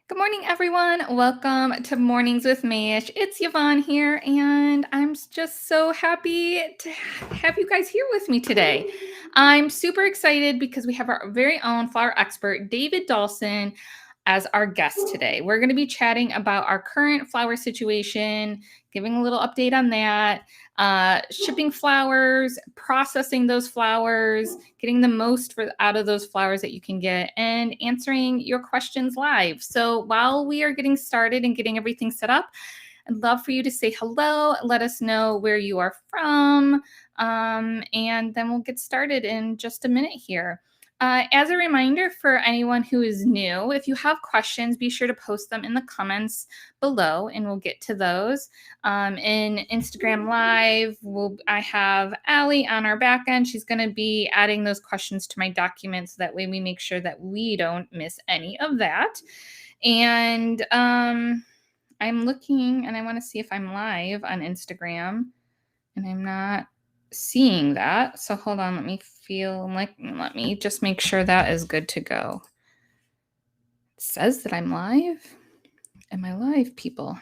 Good morning, everyone. Welcome to Mornings with Mayesh. It's Yvonne here, and I'm just so happy to have you guys here with me today. I'm super excited because we have our very own flower expert, David Dahlson, as our guest today. We're going to be chatting about our current flower situation, giving a little update on that, shipping flowers, processing those flowers, getting the most out of those flowers that you can get, and answering your questions live. So while we are getting started and getting everything set up, I'd love for you to say hello, let us know where you are from, and then we'll get started in just a minute here. As a reminder for anyone who is new, if you have questions, be sure to post them in the comments below and we'll get to those. In Instagram Live, I have Allie on our back end. She's going to be adding those questions to my documents. That way we make sure that we don't miss any of that. And I'm looking and I want to see if I'm live on Instagram, and I'm not seeing that. So hold on, let me just make sure that is good to go. It says that I'm live. Am I live, people?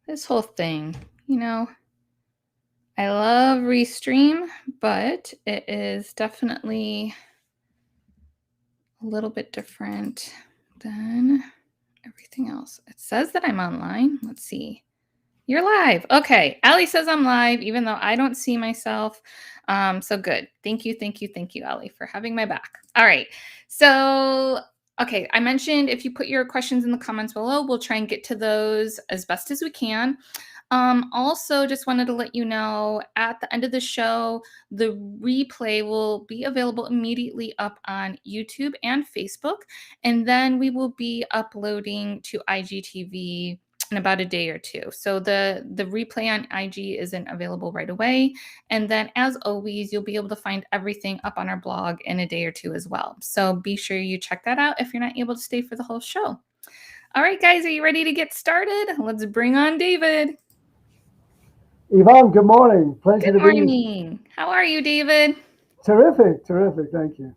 This whole thing, I love Restream, but it is definitely a little bit different than everything else. It says that I'm online. Let's see. You're live. Okay. Allie says I'm live, even though I don't see myself. So good. Thank you, Allie, for having my back. All right. So, okay. I mentioned if you put your questions in the comments below, we'll try and get to those as best as we can. Also, just wanted to let you know at the end of the show, the replay will be available immediately up on YouTube and Facebook. And then we will be uploading to IGTV in about a day or two. So the replay on IG isn't available right away. And then as always, you'll be able to find everything up on our blog in a day or two as well. So be sure you check that out if you're not able to stay for the whole show. All right, guys, are you ready to get started? Let's bring on David. Yvonne, good morning. Pleasure Good to be. morning. How are you, David? Terrific. Thank you.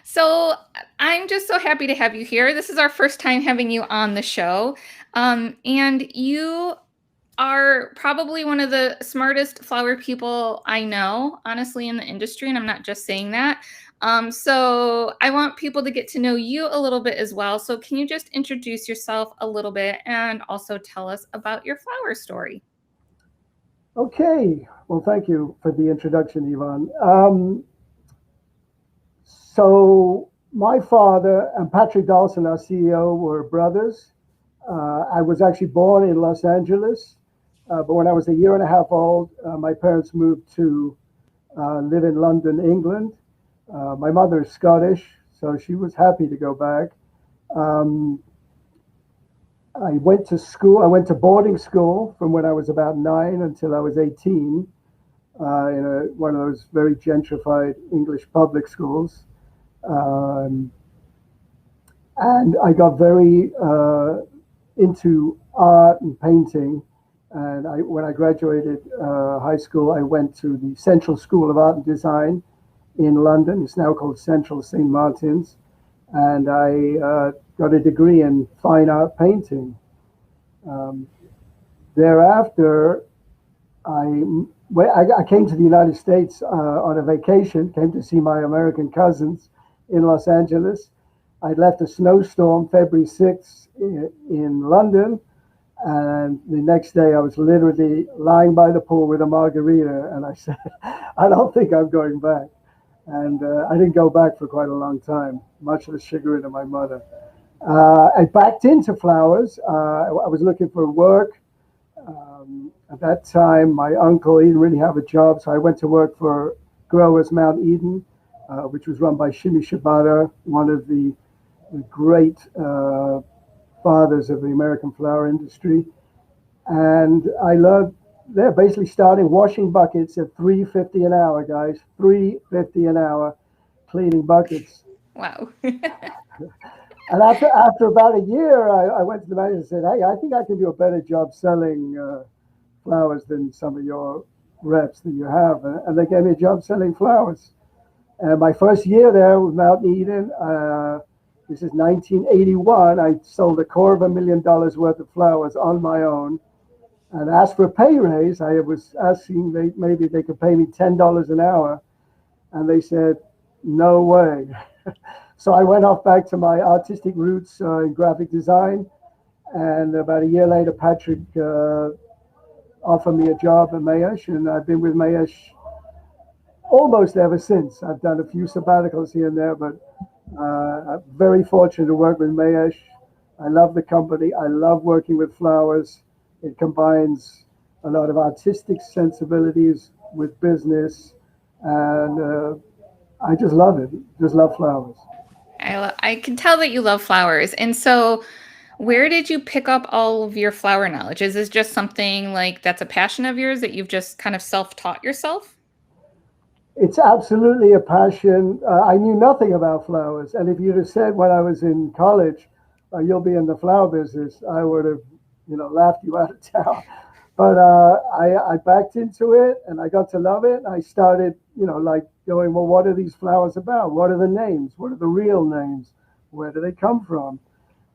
So I'm just so happy to have you here. This is our first time having you on the show. And you are probably one of the smartest flower people I know, honestly, in the industry. And I'm not just saying that. So I want people to get to know you a little bit as well. So can you just introduce yourself a little bit and also tell us about your flower story? Okay. Well, thank you for the introduction, Yvonne. So, my father and Patrick Dahlson, our CEO, were brothers. I was actually born in Los Angeles, but when I was a year and a half old, my parents moved to live in London, England. My mother is Scottish, so she was happy to go back. Um, I went to school. I went to boarding school from when I was about 9 until I was 18 in one of those very gentrified English public schools. Um, and I got very into art and painting. And when I graduated high school, I went to the Central School of Art and Design in London. It's now called Central St. Martin's. And I got a degree in fine art painting. Um, Thereafter, I came to the United States on a vacation, came to see my American cousins in Los Angeles. I left a snowstorm February 6th in London, and the next day I was literally lying by the pool with a margarita, and I said, I don't think I'm going back. And I didn't go back for quite a long time, much to the chagrin of my mother. I backed into flowers. I was looking for work. At that time, my uncle, he didn't really have a job, so I went to work for Growers Mount Eden, which was run by Shimi Shibata, one of the great fathers of the American flower industry. And I learned they're basically starting washing buckets at $3.50 an hour, guys. $3.50 an hour, cleaning buckets. Wow. And after about a year, I went to the manager and said, "Hey, I think I can do a better job selling flowers than some of your reps that you have." And they gave me a job selling flowers. And my first year there with Mountain Eden, this is 1981. I sold $250,000 worth of flowers on my own, and asked for a pay raise. I was asking maybe they could pay me $10 an hour, and they said, "No way." So I went off back to my artistic roots in graphic design, and about a year later, Patrick offered me a job at Mayesh, and I've been with Mayesh almost ever since. I've done a few sabbaticals here and there, but I'm very fortunate to work with Mayesh. I love the company. I love working with flowers. It combines a lot of artistic sensibilities with business, and I just love it. Just love flowers. I can tell that you love flowers. And so, where did you pick up all of your flower knowledge? Is this just something like that's a passion of yours that you've just kind of self-taught yourself? It's absolutely a passion. I knew nothing about flowers, and if you'd have said when I was in college, "You'll be in the flower business," I would have, laughed you out of town. But I backed into it, and I got to love it. I started, like going, well, what are these flowers about? What are the names? What are the real names? Where do they come from?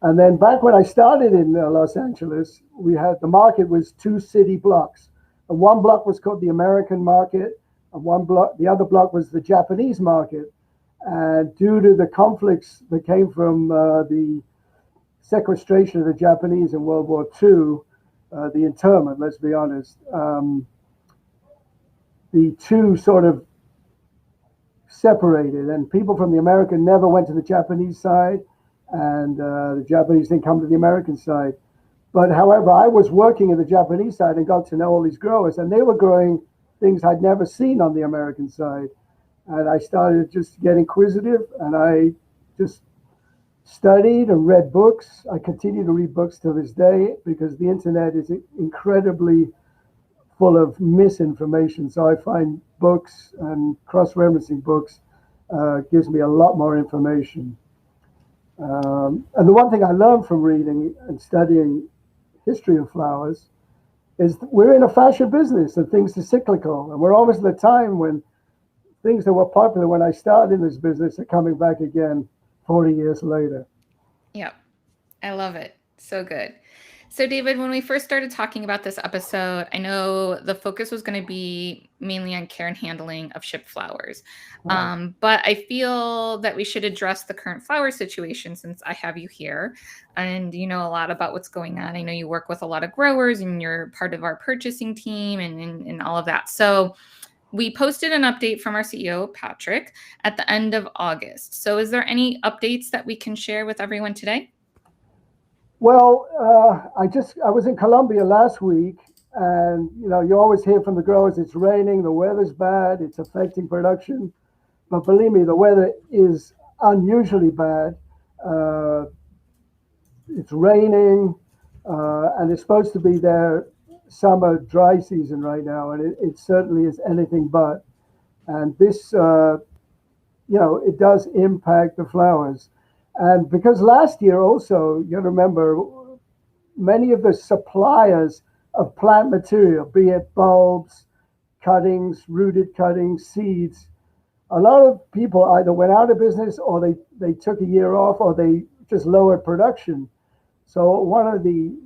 And then back when I started in Los Angeles, we had the market was two city blocks. And one block was called the American market, and the other block was the Japanese market. And due to the conflicts that came from the sequestration of the Japanese in World War II, the internment, let's be honest, the two sort of separated, and people from the American never went to the Japanese side, and the Japanese didn't come to the American side. But however, I was working in the Japanese side and got to know all these growers, and they were growing things I'd never seen on the American side. And I started just getting inquisitive, and I just studied and read books. I continue to read books to this day because the internet is incredibly full of misinformation. So I find books and cross-referencing books gives me a lot more information. And the one thing I learned from reading and studying history of flowers is we're in a fashion business and things are cyclical. And we're almost at a time when things that were popular when I started in this business are coming back again 40 years later. Yep. I love it. So good. So, David, when we first started talking about this episode, I know the focus was going to be mainly on care and handling of shipped flowers. Right. But I feel that we should address the current flower situation since I have you here and you know a lot about what's going on. I know you work with a lot of growers and you're part of our purchasing team and all of that. So, we posted an update from our CEO, Patrick, at the end of August. So, is there any updates that we can share with everyone today? Well, I was in Colombia last week, and you always hear from the growers it's raining, the weather's bad, it's affecting production. But believe me, the weather is unusually bad. Uh, it's raining, and it's supposed to be their summer dry season right now, and it certainly is anything but. And this, it does impact the flowers. And because last year also, you remember, many of the suppliers of plant material, be it bulbs, cuttings, rooted cuttings, seeds, a lot of people either went out of business or they took a year off or they just lowered production. So one of the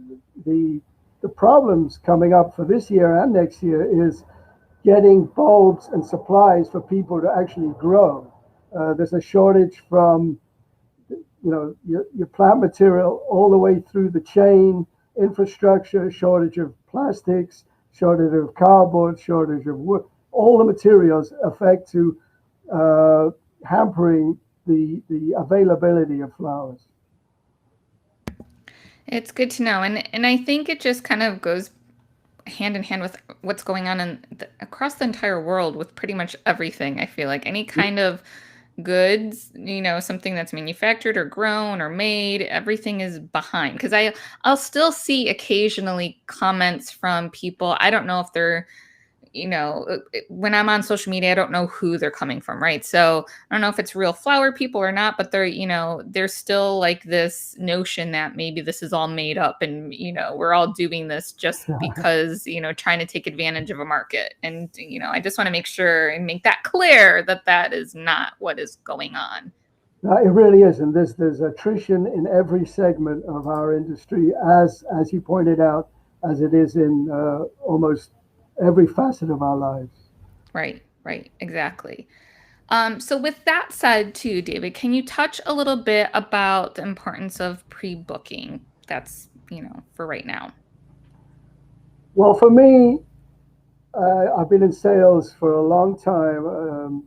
the problems coming up for this year and next year is getting bulbs and supplies for people to actually grow. There's a shortage from your plant material all the way through the chain, infrastructure, shortage of plastics, shortage of cardboard, shortage of wood. All the materials affect to uh, hampering the availability of flowers. It's good to know, and I think it just kind of goes hand in hand with what's going on across the entire world with pretty much everything. I feel like any kind of goods, something that's manufactured or grown or made, everything is behind. Because I'll still see occasionally comments from people. I don't know if they're when I'm on social media, I don't know who they're coming from, right? So I don't know if it's real flower people or not, but there's still like this notion that maybe this is all made up and, we're all doing this just because, trying to take advantage of a market. And, I just want to make sure and make that clear that that is not what is going on. It really is, and there's attrition in every segment of our industry, as you pointed out, as it is in almost every facet of our lives. Right, exactly. So with that said too, David, can you touch a little bit about the importance of pre-booking? That's, for right now. Well, for me, I've been in sales for a long time,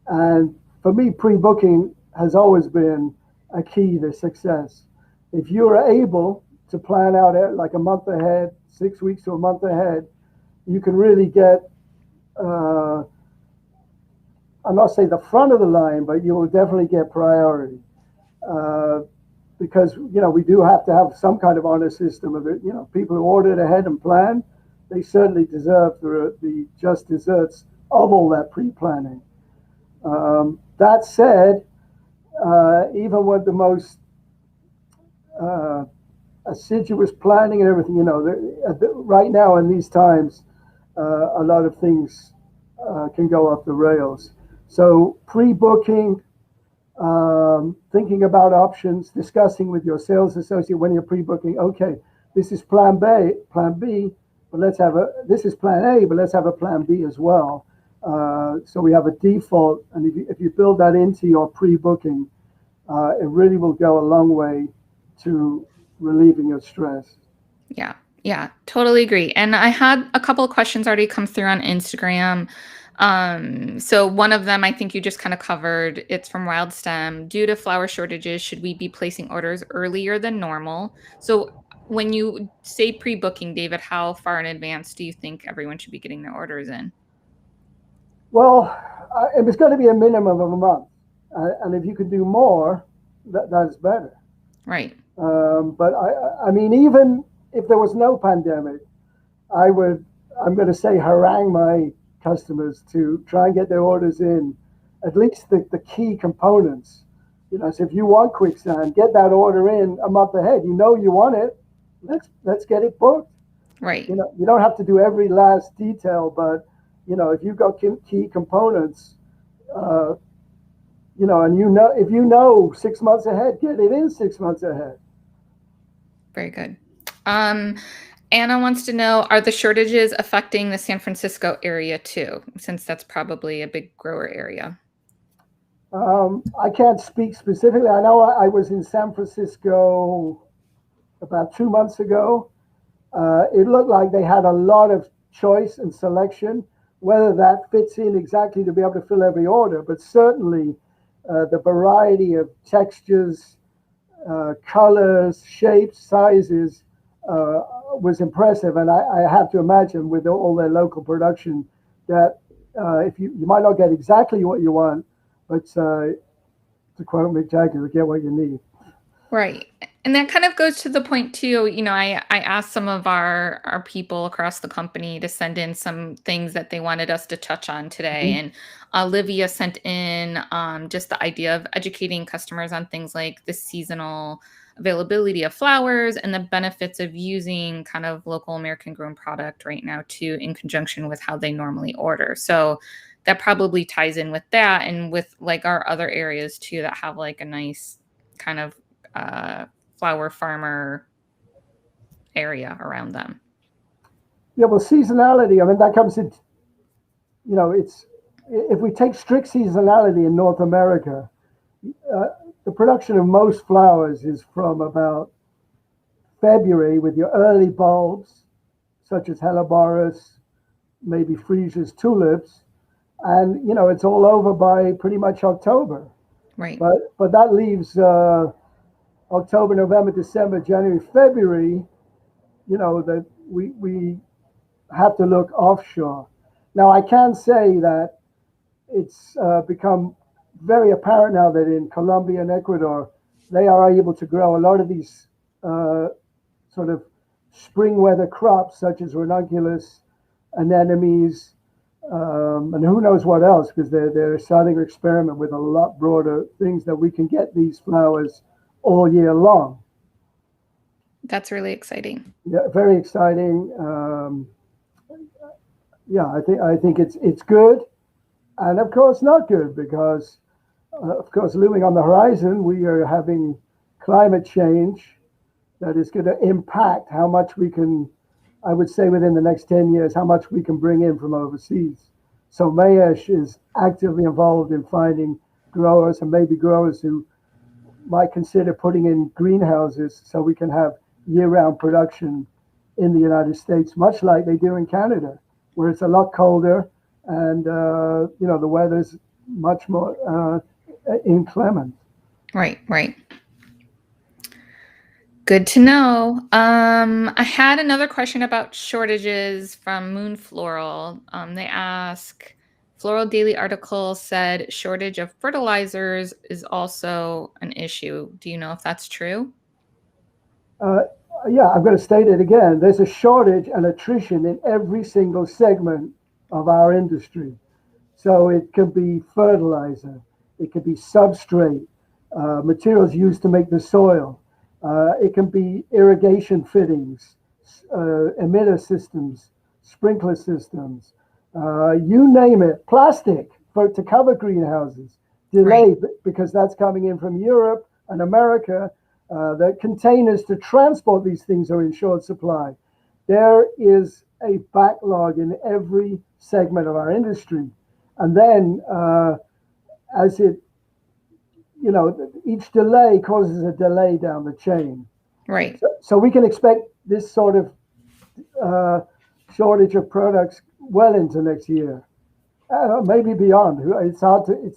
and for me, pre-booking has always been a key to success. If you are able to plan out it like a month ahead, 6 weeks to a month ahead, you can really get, I'm not saying the front of the line, but you will definitely get priority. Uh, because we do have to have some kind of honor system of it. People who ordered ahead and planned, they certainly deserve the just desserts of all that pre-planning. That said, even with the most uh, assiduous planning and everything, right now in these times, a lot of things can go off the rails. So pre-booking, thinking about options, discussing with your sales associate when you're pre-booking. Okay, this is plan B, but this is plan A, but let's have a plan B as well. So we have a default, and if you build that into your pre-booking, it really will go a long way to relieving your stress. Yeah, totally agree. And I had a couple of questions already come through on Instagram. So one of them I think you just kind of covered. It's from Wild Stem. Due to flower shortages, should we be placing orders earlier than normal? So when you say pre-booking, David, how far in advance do you think everyone should be getting their orders in? Well, it was going to be a minimum of a month, and if you could do more, that's better. Right. But I mean, even if there was no pandemic, I would, I'm going to say, harangue my customers to try and get their orders in, at least the key components. So if you want quicksand, get that order in a month ahead. You want it. Let's get it booked. Right. You don't have to do every last detail, but if you've got key components, uh, and if 6 months ahead, get it in 6 months ahead. Very good. Anna wants to know, are the shortages affecting the San Francisco area too, since that's probably a big grower area? I can't speak specifically. I know I was in San Francisco about 2 months ago. It looked like they had a lot of choice and selection. Whether that fits in exactly to be able to fill every order, but certainly the variety of textures, colors, shapes, sizes was impressive. And I have to imagine with all their local production that if you might not get exactly what you want, but to quote Mick Jagger, get what you need. Right. And that kind of goes to the point too. I asked some of our people across the company to send in some things that they wanted us to touch on today. Mhm. And Olivia sent in just the idea of educating customers on things like the seasonal availability of flowers and the benefits of using kind of local American grown product right now too, in conjunction with how they normally order. So that probably ties in with that and with like our other areas too that have like a nice kind of flower farmer area around them. Yeah, well, seasonality. I mean, that comes in. It's if we take strict seasonality in North America, uh, the production of most flowers is from about February with your early bulbs, such as helleborus, maybe freesia's, tulips, and it's all over by pretty much October. Right. But that leaves October, November, December, January, February. That we have to look offshore. Now I can say that it's become very apparent now that in Colombia and Ecuador, they are able to grow a lot of these sort of spring weather crops, such as ranunculus, anemones, and who knows what else, because they're starting to experiment with a lot broader things that we can get these flowers all year long. That's really exciting. Yeah, very exciting. Yeah, I think it's good, and of course not good because, of course, looming on the horizon, we are having climate change that is going to impact how much we can, I would say within the next 10 years, how much we can bring in from overseas. So Mayesh is actively involved in finding growers and maybe growers who might consider putting in greenhouses so we can have year-round production in the United States, much like they do in Canada, where it's a lot colder and the weather's much more inclement. Right, right. Good to know. I had another question about shortages from Moon Floral. They ask, Floral Daily article said shortage of fertilizers is also an issue. Do you know if that's true? Uh, yeah, I'm going to state it again. There's a shortage and attrition in every single segment of our industry. So it could be fertilizer, it could be substrate, materials used to make the soil. It can be irrigation fittings, emitter systems, sprinkler systems, you name it, plastic to cover greenhouses, Right, delayed because that's coming in from Europe and America. The containers to transport these things are in short supply. There is a backlog in every segment of our industry. And then as it, each delay causes a delay down the chain. right. So we can expect this sort of uh, shortage of products well into next year, maybe beyond. It's hard to,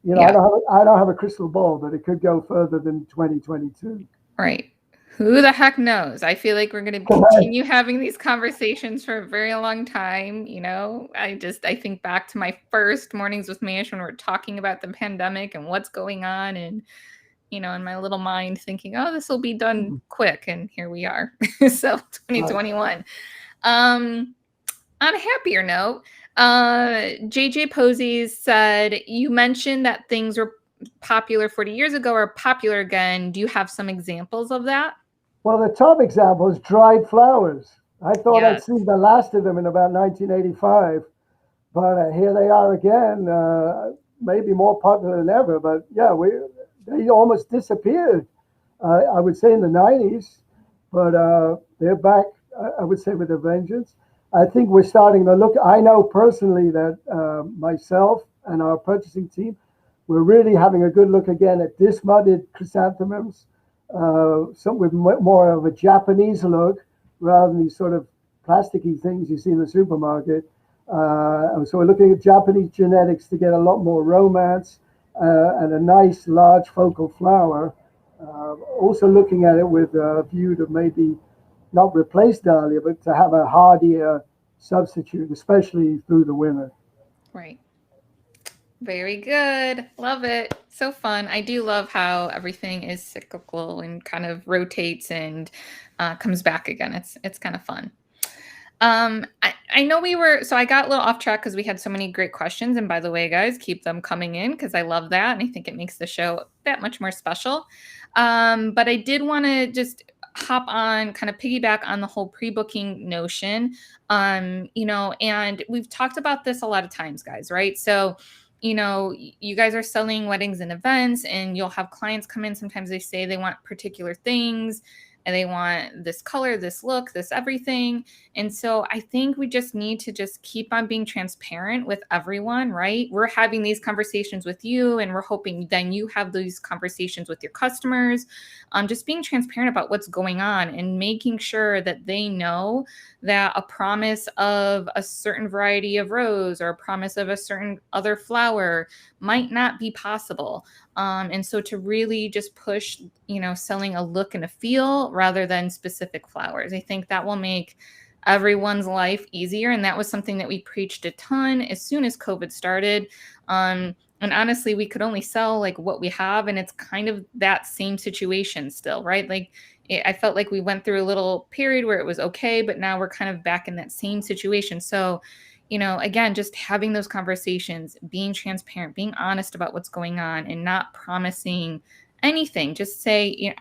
Yeah, I don't have a crystal ball, but it could go further than 2022. right. Who the heck knows? I feel like we're going to continue having these conversations for a very long time. I think back to my first mornings with Mayesh when we are talking about the pandemic and what's going on, and in my little mind thinking, oh, this will be done quick. And here we are. So 2021. Um, on a happier note, JJ Posies said, you mentioned that things were popular 40 years ago are popular again. Do you have some examples of that? Well, the top example is dried flowers. I thought I'd Yes. seen the last of them in about 1985, but here they are again, maybe more popular than ever. But yeah, they almost disappeared, I would say, in the 90s, but they're back, I would say, with a vengeance. I think we're starting to look. I know personally that myself and our purchasing team, we're really having a good look again at dismudded chrysanthemums, some with more of a Japanese look rather than these sort of plasticky things you see in the supermarket. So we're looking at Japanese genetics to get a lot more romance and a nice large focal flower. Also looking at it with a view to maybe not replace Dahlia, but to have a hardier substitute, especially through the winter. Right. Very good. Love it. So fun. I do love how everything is cyclical and kind of rotates and comes back again. It's kind of fun. I know so I got a little off track because we had so many great questions. And by the way, guys, keep them coming in because I love that. And I think it makes the show that much more special. But I did want to just hop on, kind of piggyback on the whole pre-booking notion. And we've talked about this a lot of times, guys, right? So, you guys are selling weddings and events, and you'll have clients come in. Sometimes they say they want particular things and they want this color, this look, this everything. And so I think we just need to just keep on being transparent with everyone, right? We're having these conversations with you, and we're hoping then you have these conversations with your customers. Just being transparent about what's going on and making sure that they know that a promise of a certain variety of rose or a promise of a certain other flower might not be possible. And so to really just push, selling a look and a feel rather than specific flowers, I think that will make everyone's life easier. And that was something that we preached a ton as soon as COVID started. And honestly, we could only sell like what we have, and it's kind of that same situation still, right? Like I felt like we went through a little period where it was okay, but now we're kind of back in that same situation. So, again, just having those conversations, being transparent, being honest about what's going on, and not promising anything. Just say,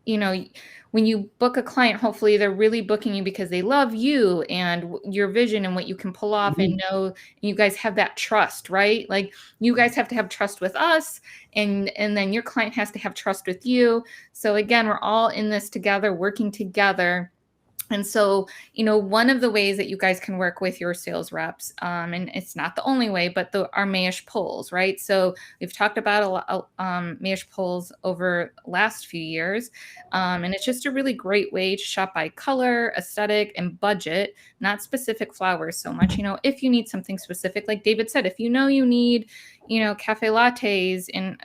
you know, when you book a client, hopefully they're really booking you because they love you and your vision and what you can pull off, and Mhm. know you guys have that trust, right? Like you guys have to have trust with us, and then your client has to have trust with you. So again, we're all in this together, working together. And so, one of the ways that you guys can work with your sales reps, and it's not the only way, but our Mayesh polls, right? So we've talked about a lot Mayesh polls over last few years, and it's just a really great way to shop by color, aesthetic, and budget, not specific flowers so much. If you need something specific, like David said, if you need, cafe lattes in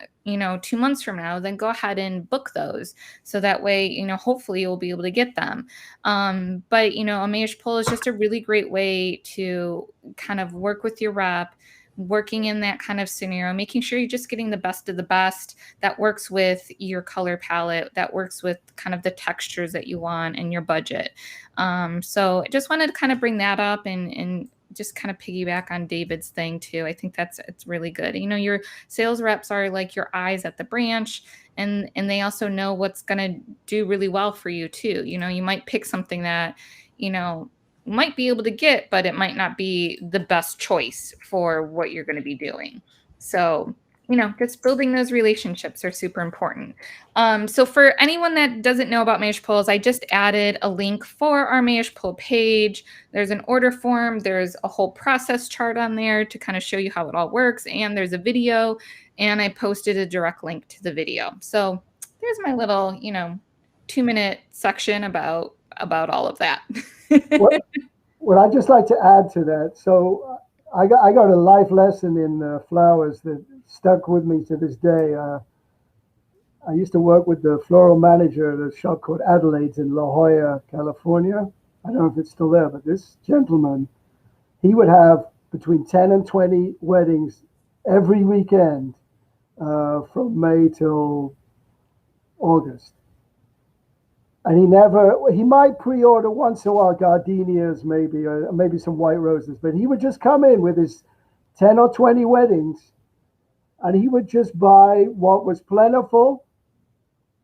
2 months from now, then go ahead and book those. So that way, hopefully you'll be able to get them. But a Mayesh poll is just a really great way to kind of work with your rep, working in that kind of scenario, making sure you're just getting the best of the best that works with your color palette, that works with kind of the textures that you want and your budget. So I just wanted to kind of bring that up, and just kind of piggyback on David's thing too. I think it's really good. Your sales reps are like your eyes at the branch, and they also know what's going to do really well for you too. You might pick something that, you know, might be able to get, but it might not be the best choice for what you're going to be doing. So, just building those relationships are super important. So for anyone that doesn't know about Mayesh polls, I just added a link for our Mayesh poll page. There's an order form. There's a whole process chart on there to kind of show you how it all works. And there's a video, and I posted a direct link to the video. So there's my little, 2-minute section about all of that. What what I'd just like to add to that. So I got a life lesson in flowers that stuck with me to this day. I used to work with the floral manager at a shop called Adelaide's in La Jolla, California. I don't know if it's still there, but this gentleman, he would have between 10 and 20 weddings every weekend from May till August. And he might pre-order once in a while gardenias, maybe, or maybe some white roses, but he would just come in with his 10 or 20 weddings, and he would just buy what was plentiful,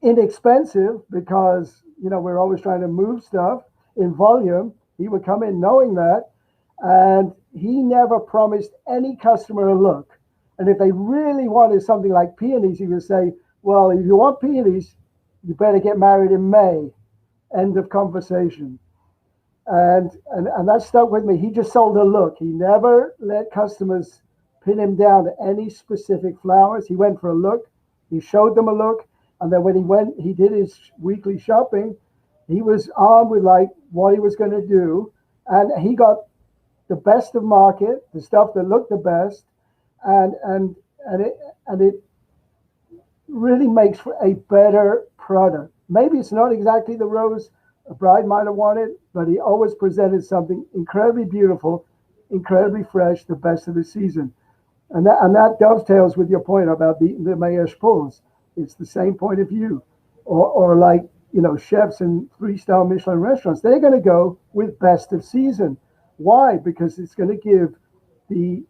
inexpensive, because, we're always trying to move stuff in volume. He would come in knowing that, and he never promised any customer a look. And if they really wanted something like peonies, he would say, well, if you want peonies, you better get married in May. End of conversation. And that stuck with me. He just sold a look. He never let customers pin him down to any specific flowers. He went for a look. He showed them a look. And then when he did his weekly shopping, he was armed with like what he was going to do. And he got the best of market, the stuff that looked the best. And, and, and it really makes for a better product. Maybe it's not exactly the rose a bride might have wanted, but he always presented something incredibly beautiful, incredibly fresh, the best of the season. And that dovetails with your point about the Mayesh pulls. It's the same point of view. Or like, chefs in 3-star Michelin restaurants, they're going to go with best of season. Why? Because it's going to give the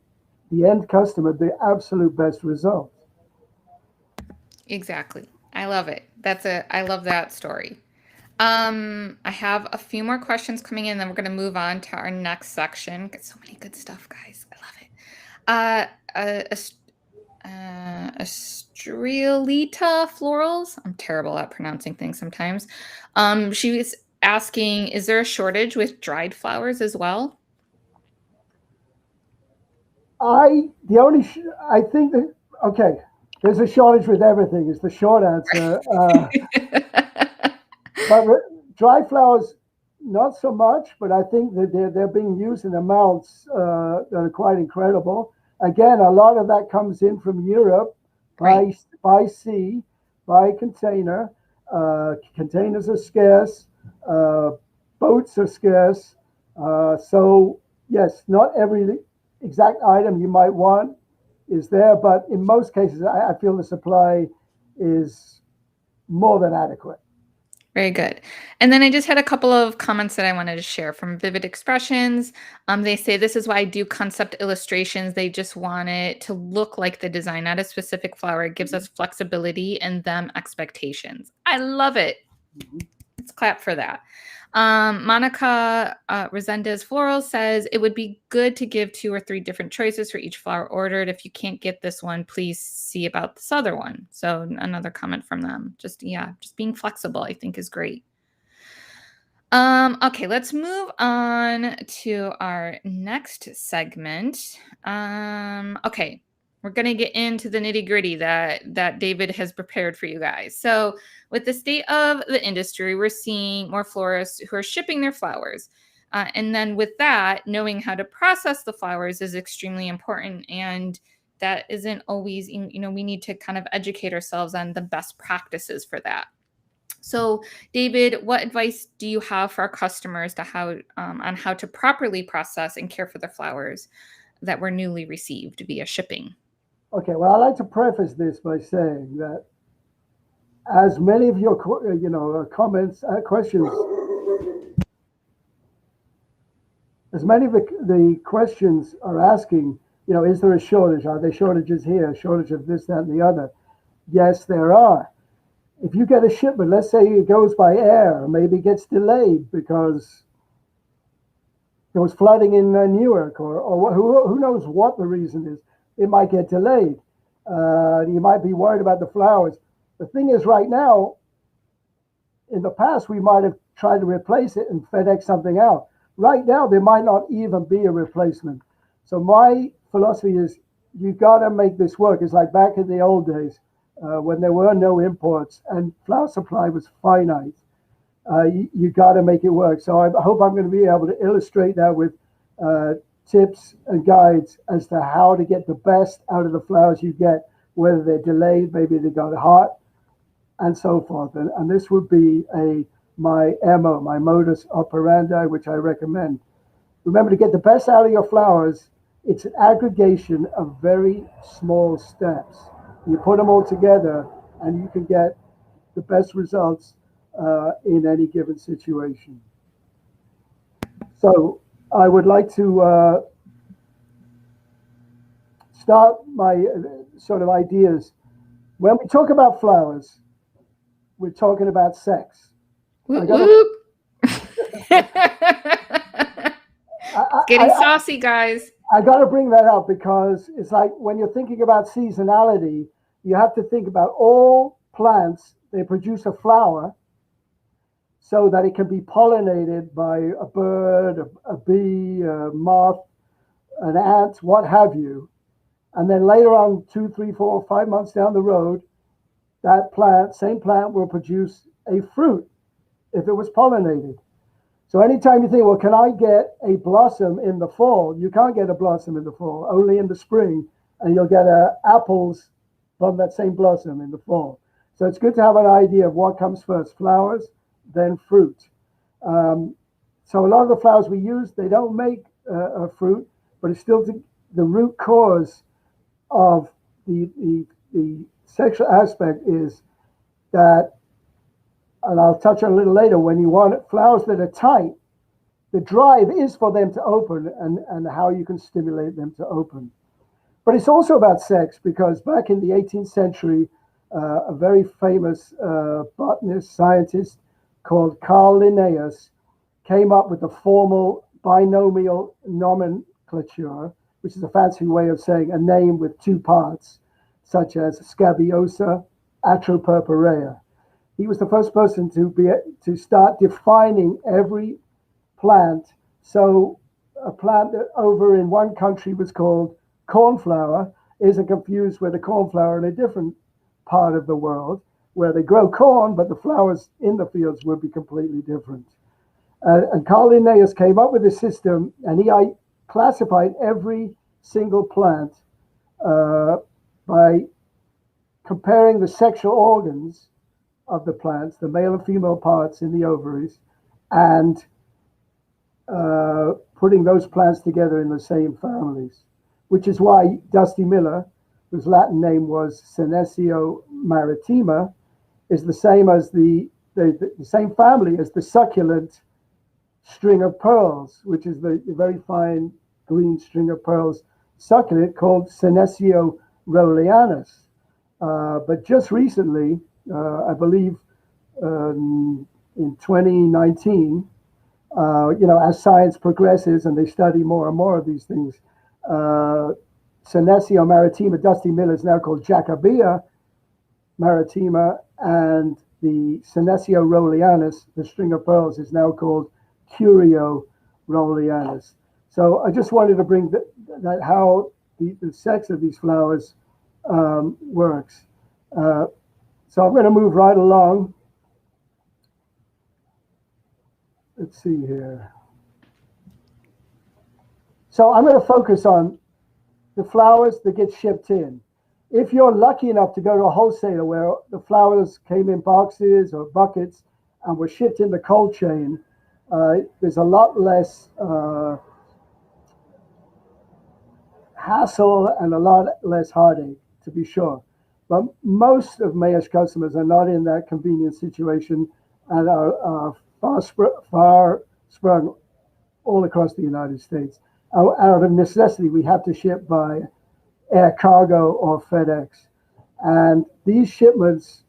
end customer the absolute best result. Exactly. I love it. I love that story. I have a few more questions coming in, then we're going to move on to our next section. Got so many good stuff, guys. I love it. Estrelita Florals. I'm terrible at pronouncing things sometimes. She was asking, is there a shortage with dried flowers as well? I think that, okay, there's a shortage with everything, is the short answer. But dry flowers, not so much, but I think that they're being used in amounts that are quite incredible. Again, a lot of that comes in from Europe Right. by sea, by container. Containers are scarce, uh, boats are scarce. So, yes, not every exact item you might want is there, but in most cases, I feel the supply is more than adequate. Very good. And then I just had a couple of comments that I wanted to share from Vivid Expressions. They say this is why I do concept illustrations. They just want it to look like the design, not a specific flower. It gives us flexibility and them expectations. I love it. Let's clap for that. Monica Resendez Floral says it would be good to give 2 or 3 different choices for each flower ordered. If you can't get this one, please see about this other one. So another comment from them. Just being flexible, I think, is great. Okay, let's move on to our next segment. Okay, we're gonna get into the nitty-gritty that David has prepared for you guys. So with the state of the industry, we're seeing more florists who are shipping their flowers. And then with that, knowing how to process the flowers is extremely important. And that isn't always, we need to kind of educate ourselves on the best practices for that. So, David, what advice do you have for our customers on how to properly process and care for the flowers that were newly received via shipping? Okay, well, I'd like to preface this by saying that as many of your comments, questions, as many of the questions are asking, is there a shortage? Are there shortages here? Shortage of this, that, and the other? Yes, there are. If you get a shipment, let's say it goes by air, maybe it gets delayed because there was flooding in Newark, or who knows what the reason is. It might get delayed. You might be worried about the flowers. The thing is, right now, in the past, we might have tried to replace it and FedEx something out. Right now, there might not even be a replacement. So my philosophy is, you got to make this work. It's like back in the old days when there were no imports and flower supply was finite. You got to make it work. So I hope I'm going to be able to illustrate that with tips and guides as to how to get the best out of the flowers you get, whether they're delayed, maybe they got hot, and so forth. And this would be my MO, my modus operandi, which I recommend. Remember, to get the best out of your flowers, it's an aggregation of very small steps. You put them all together and you can get the best results in any given situation. So I would like to start my sort of ideas. When we talk about flowers, we're talking about sex. Getting saucy, guys. I got to bring that up because it's like when you're thinking about seasonality, you have to think about all plants. They produce a flower so that it can be pollinated by a bird, a bee, a moth, an ant, what have you. And then later on, 2, 3, 4, 5 months down the road, that same plant will produce a fruit if it was pollinated. So anytime you think, well, can I get a blossom in the fall? You can't get a blossom in the fall, only in the spring, and you'll get apples from that same blossom in the fall. So it's good to have an idea of what comes first, flowers, then fruit. So a lot of the flowers we use, they don't make a fruit, but it's still the root cause of the sexual aspect is that, and I'll touch on a little later, when you want flowers that are tight, the drive is for them to open and how you can stimulate them to open. But it's also about sex, because back in the 18th century, a very famous botanist, scientist called Carl Linnaeus came up with the formal binomial nomenclature, which is a fancy way of saying a name with 2 parts, such as Scabiosa, Atropurpurea. He was the first person to start defining every plant. So a plant that over in one country was called cornflower isn't confused with a cornflower in a different part of the world where they grow corn, but the flowers in the fields would be completely different. And Carl Linnaeus came up with a system, and he classified every single plant by comparing the sexual organs of the plants, the male and female parts in the ovaries, and putting those plants together in the same families, which is why Dusty Miller whose Latin name was Senecio maritima, is the same as the same family as the succulent string of pearls, which is the very fine green string of pearls succulent called Senecio rowleyanus. But just recently, I believe in 2019, as science progresses and they study more and more of these things, Senecio maritima, Dusty Miller, is now called Jacobea maritima, and the Senecio rowleyanus, the string of pearls, is now called Curio rowleyanus. So I just wanted to bring that how the sex of these flowers works. So I'm going to move right along. Let's see here. So I'm going to focus on the flowers that get shipped in. If you're lucky enough to go to a wholesaler where the flowers came in boxes or buckets and were shipped in the cold chain, there's a lot less hassle and a lot less heartache, to be sure. But most of Mayesh customers are not in that convenient situation and are far sprung all across the United States. Out of necessity, we have to ship by air cargo or FedEx. And these shipments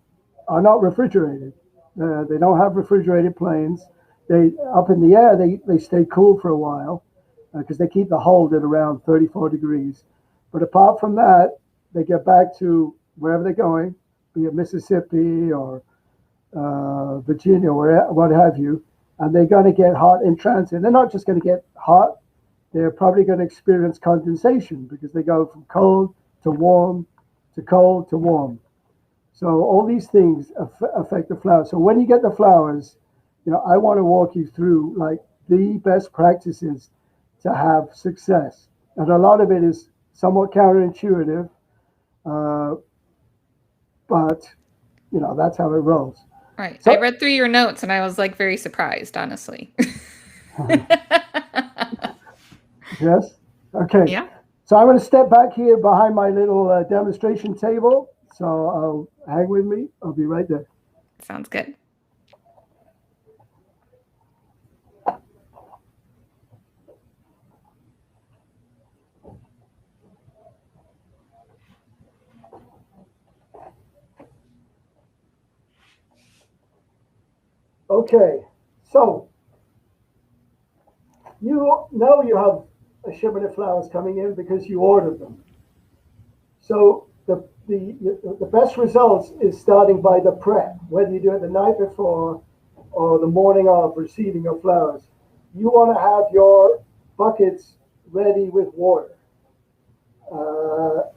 are not refrigerated. They don't have refrigerated planes. They up in the air, they stay cool for a while because they keep the hold at around 34 degrees. But apart from that, they get back to wherever they're going, be it Mississippi or Virginia, or what have you, and they're going to get hot in transit. They're not just going to get hot, they're probably going to experience condensation because they go from cold to warm to cold to warm. So all these things affect the flowers. So when you get the flowers, I want to walk you through like the best practices to have success. And a lot of it is somewhat counterintuitive, but that's how it rolls. Right. So, I read through your notes and I was like very surprised, honestly. Yes. Okay. Yeah. So I'm going to step back here behind my little demonstration table. So hang with me. I'll be right there. Sounds good. Okay. So you know you have a shipment of flowers coming in because you ordered them. So the best results is starting by the prep, whether you do it the night before or the morning of receiving your flowers. You want to have your buckets ready with water.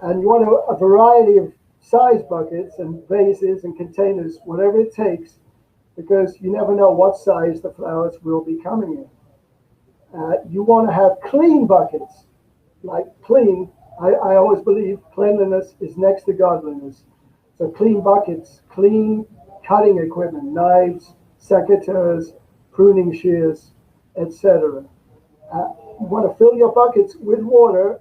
And you want a variety of size buckets and vases and containers, whatever it takes, because you never know what size the flowers will be coming in. You want to have clean buckets, like clean. I always believe cleanliness is next to godliness. So clean buckets, clean cutting equipment, knives, secateurs, pruning shears, etc. You want to fill your buckets with water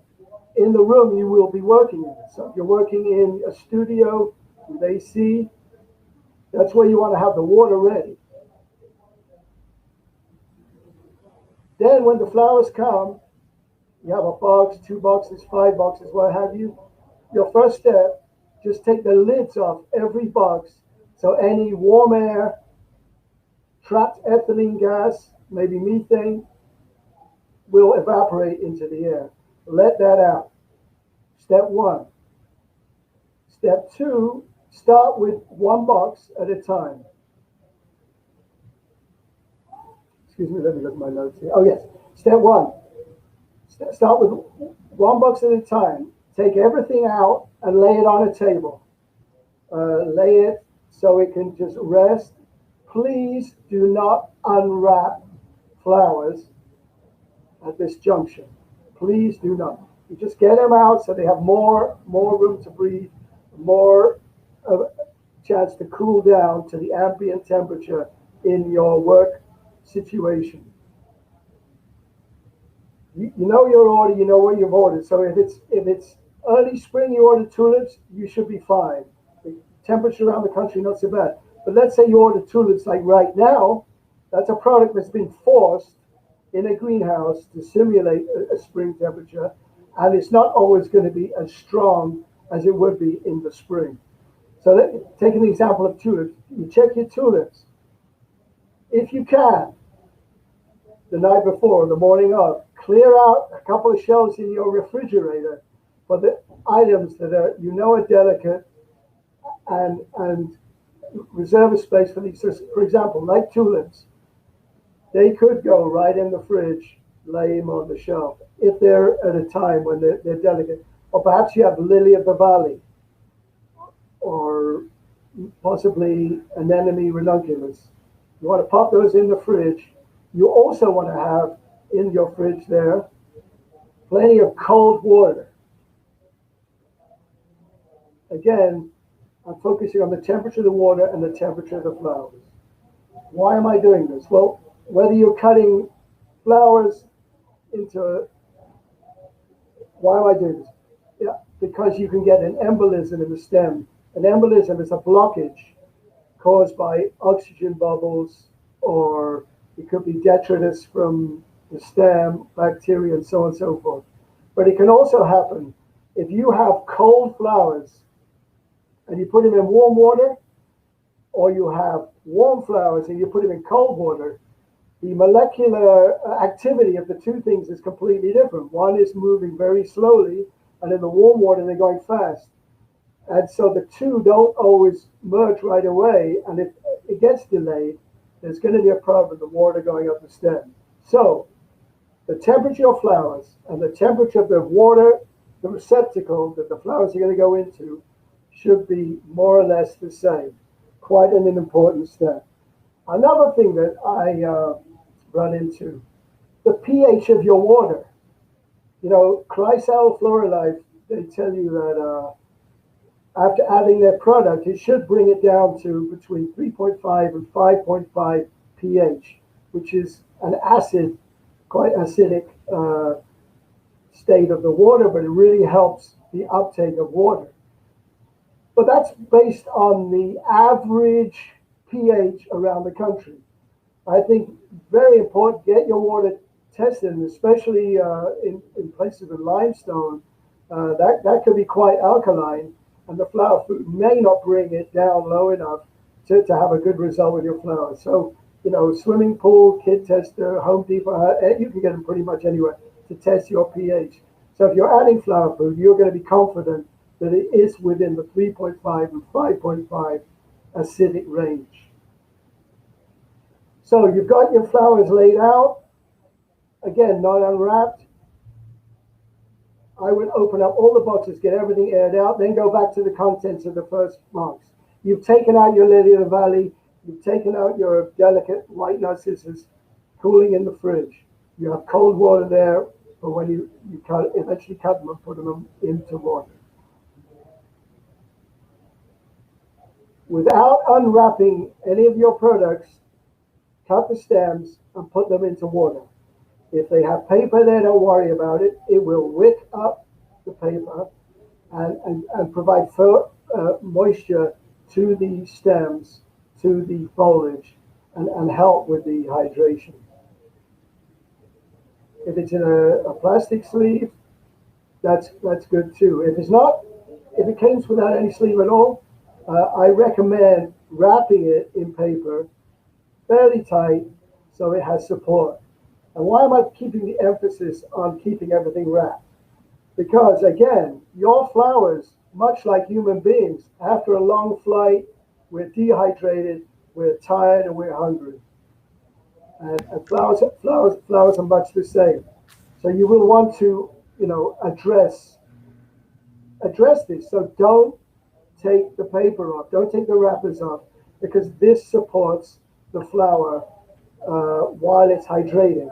in the room you will be working in. So if you're working in a studio with AC, that's where you want to have the water ready. Then when the flowers come, you have a box, 2 boxes, 5 boxes, what have you. Your first step, just take the lids off every box so any warm air, trapped ethylene gas, maybe methane, will evaporate into the air. Let that out. Step 1. Step 2, start with 1 box at a time. Excuse me, let me look at my notes here. Oh, yes. Step 1. Start with 1 box at a time. Take everything out and lay it on a table. Lay it so it can just rest. Please do not unwrap flowers at this junction. Please do not. You just get them out so they have more room to breathe, more of a chance to cool down to the ambient temperature in your work situation. You know your order, you know what you've ordered. So if it's Early spring, you order tulips, you should be fine. The temperature around the country, not so bad. But let's say you order tulips like right now, that's a product that's been forced in a greenhouse to simulate a spring temperature, and it's not always going to be as strong as it would be in the spring. So take an example of tulips. You check your tulips. If you can, the night before, the morning of, clear out a couple of shelves in your refrigerator for the items that are delicate, and reserve a space for these. So, for example, like tulips, they could go right in the fridge, lay them on the shelf if they're at a time when they're delicate. Or perhaps you have lily of the valley, or possibly anemone ranunculus. You want to pop those in the fridge. You also want to have in your fridge there plenty of cold water. Again, I'm focusing on the temperature of the water and the temperature of the flowers. Why am I doing this? Well, whether you're cutting flowers into, why am I doing this? Yeah, because you can get an embolism in the stem. An embolism is a blockage caused by oxygen bubbles, or it could be detritus from the stem, bacteria, and so on and so forth. But it can also happen if you have cold flowers and you put them in warm water, or you have warm flowers and you put them in cold water. The molecular activity of the two things is completely different. One is moving very slowly, and in the warm water, they're going fast. And so the two don't always merge right away. And if it gets delayed, there's going to be a problem with the water going up the stem. So the temperature of flowers and the temperature of the water, the receptacle that the flowers are going to go into, should be more or less the same. Quite an important step. Another thing that I run into, the pH of your water. You know, Chrysal Floralife, they tell you that after adding their product, it should bring it down to between 3.5 and 5.5 pH, which is an acid, quite acidic state of the water, but it really helps the uptake of water. But that's based on the average pH around the country. I think very important, get your water tested, and especially in places with limestone, that could be quite alkaline, and the flower food may not bring it down low enough to have a good result with your flowers. So, you know, swimming pool, kid tester, Home Depot, you can get them pretty much anywhere to test your pH. So if you're adding flower food, you're going to be confident that it is within the 3.5 and 5.5 acidic range. So you've got your flowers laid out, again, not unwrapped. I would open up all the boxes, get everything aired out, then go back to the contents of the first box. You've taken out your lily of the valley, you've taken out your delicate white narcissus, cooling in the fridge. You have cold water there for when you eventually cut them and put them into water. Without unwrapping any of your products, cut the stems and put them into water. If they have paper there, don't worry about it. It will wick up the paper and provide moisture to the stems, to the foliage, and help with the hydration. If it's in a plastic sleeve, that's good too. If it's not, if it comes without any sleeve at all, I recommend wrapping it in paper fairly tight so it has support. And why am I keeping the emphasis on keeping everything wrapped? Because again, your flowers, much like human beings, after a long flight, we're dehydrated, we're tired, and we're hungry. And flowers are much the same. So you will want to, you know, address this. So don't take the paper off, don't take the wrappers off, because this supports the flower while it's hydrating.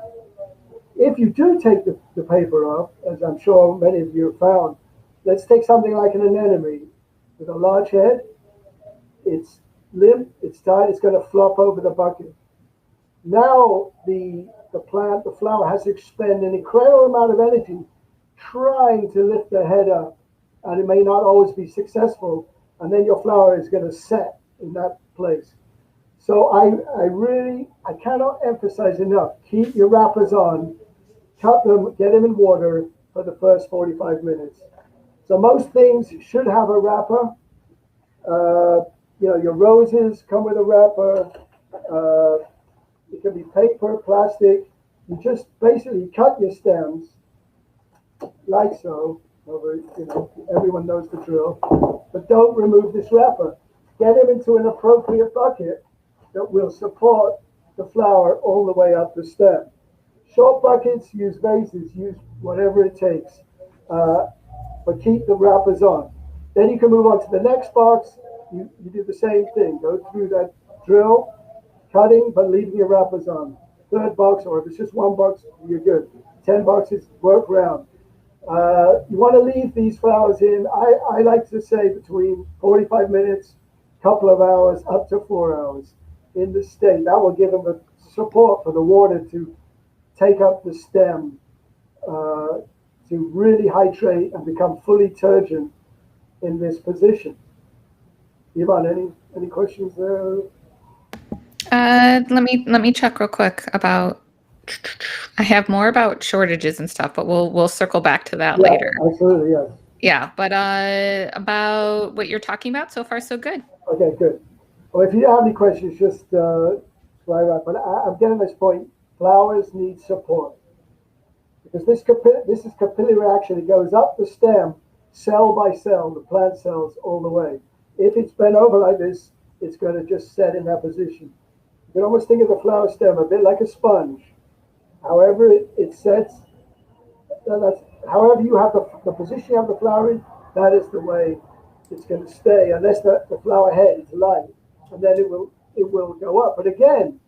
If you do take the paper off, as I'm sure many of you have found, let's take something like an anemone with a large head. It's limp, it's tight, it's going to flop over the bucket. Now the plant, the flower has to expend an incredible amount of energy trying to lift the head up and it may not always be successful, and then your flower is going to set in that place. So I cannot emphasize enough, keep your wrappers on, cut them, get them in water for the first 45 minutes. So most things should have a wrapper. Your roses come with a wrapper. Uh, it can be paper, plastic. You just basically cut your stems like so. Everyone knows the drill. But don't remove this wrapper. Get them into an appropriate bucket that will support the flower all the way up the stem. Short buckets, use vases, use whatever it takes. But keep the wrappers on. Then you can move on to the next box. You do the same thing. Go through that drill, cutting, but leaving your wrappers on. Third box, or if it's just one box, you're good. 10 boxes, work round. You want to leave these flowers in, I like to say between 45 minutes, couple of hours, up to 4 hours in the state. That will give them the support for the water to take up the stem, to really hydrate and become fully turgid in this position. Yvonne, any questions there? Let me check real quick about. I have more about shortages and stuff, but we'll circle back to that later. Absolutely, yes. Yeah, but about what you're talking about, so far so good. Okay, good. Well, if you have any questions, just fly up. But I'm getting this point. Flowers need support because this is capillary action. It goes up the stem, cell by cell, the plant cells all the way. If it's bent over like this, it's going to just set in that position. You can almost think of the flower stem a bit like a sponge. However it sets, however you have the position you have the flower in, that is the way it's going to stay, unless the flower head is light, and then it will go up. But again,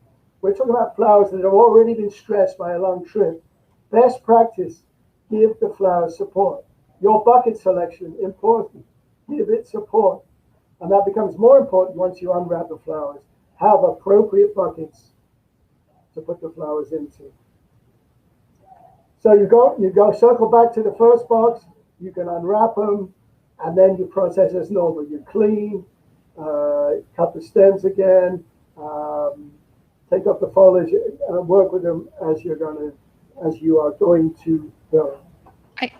we're talking about flowers that have already been stressed by a long trip. Best practice, give the flowers support. Your bucket selection, important. Give it support. And that becomes more important once you unwrap the flowers. Have appropriate buckets to put the flowers into. So you go circle back to the first box, you can unwrap them, and then you process as normal. You clean, cut the stems again, take off the foliage, work with them as you are going to go.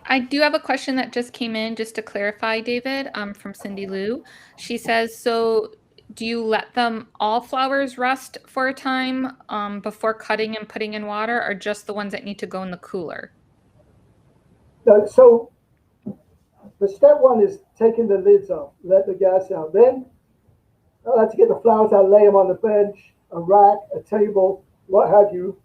I do have a question that just came in, just to clarify, David, from Cindy Lou. She says, so do you let them all flowers rest for a time before cutting and putting in water, or just the ones that need to go in the cooler? So the step one is taking the lids off, let the gas out. Then I like to get the flowers out, lay them on the bench, a rack, a table, what have you,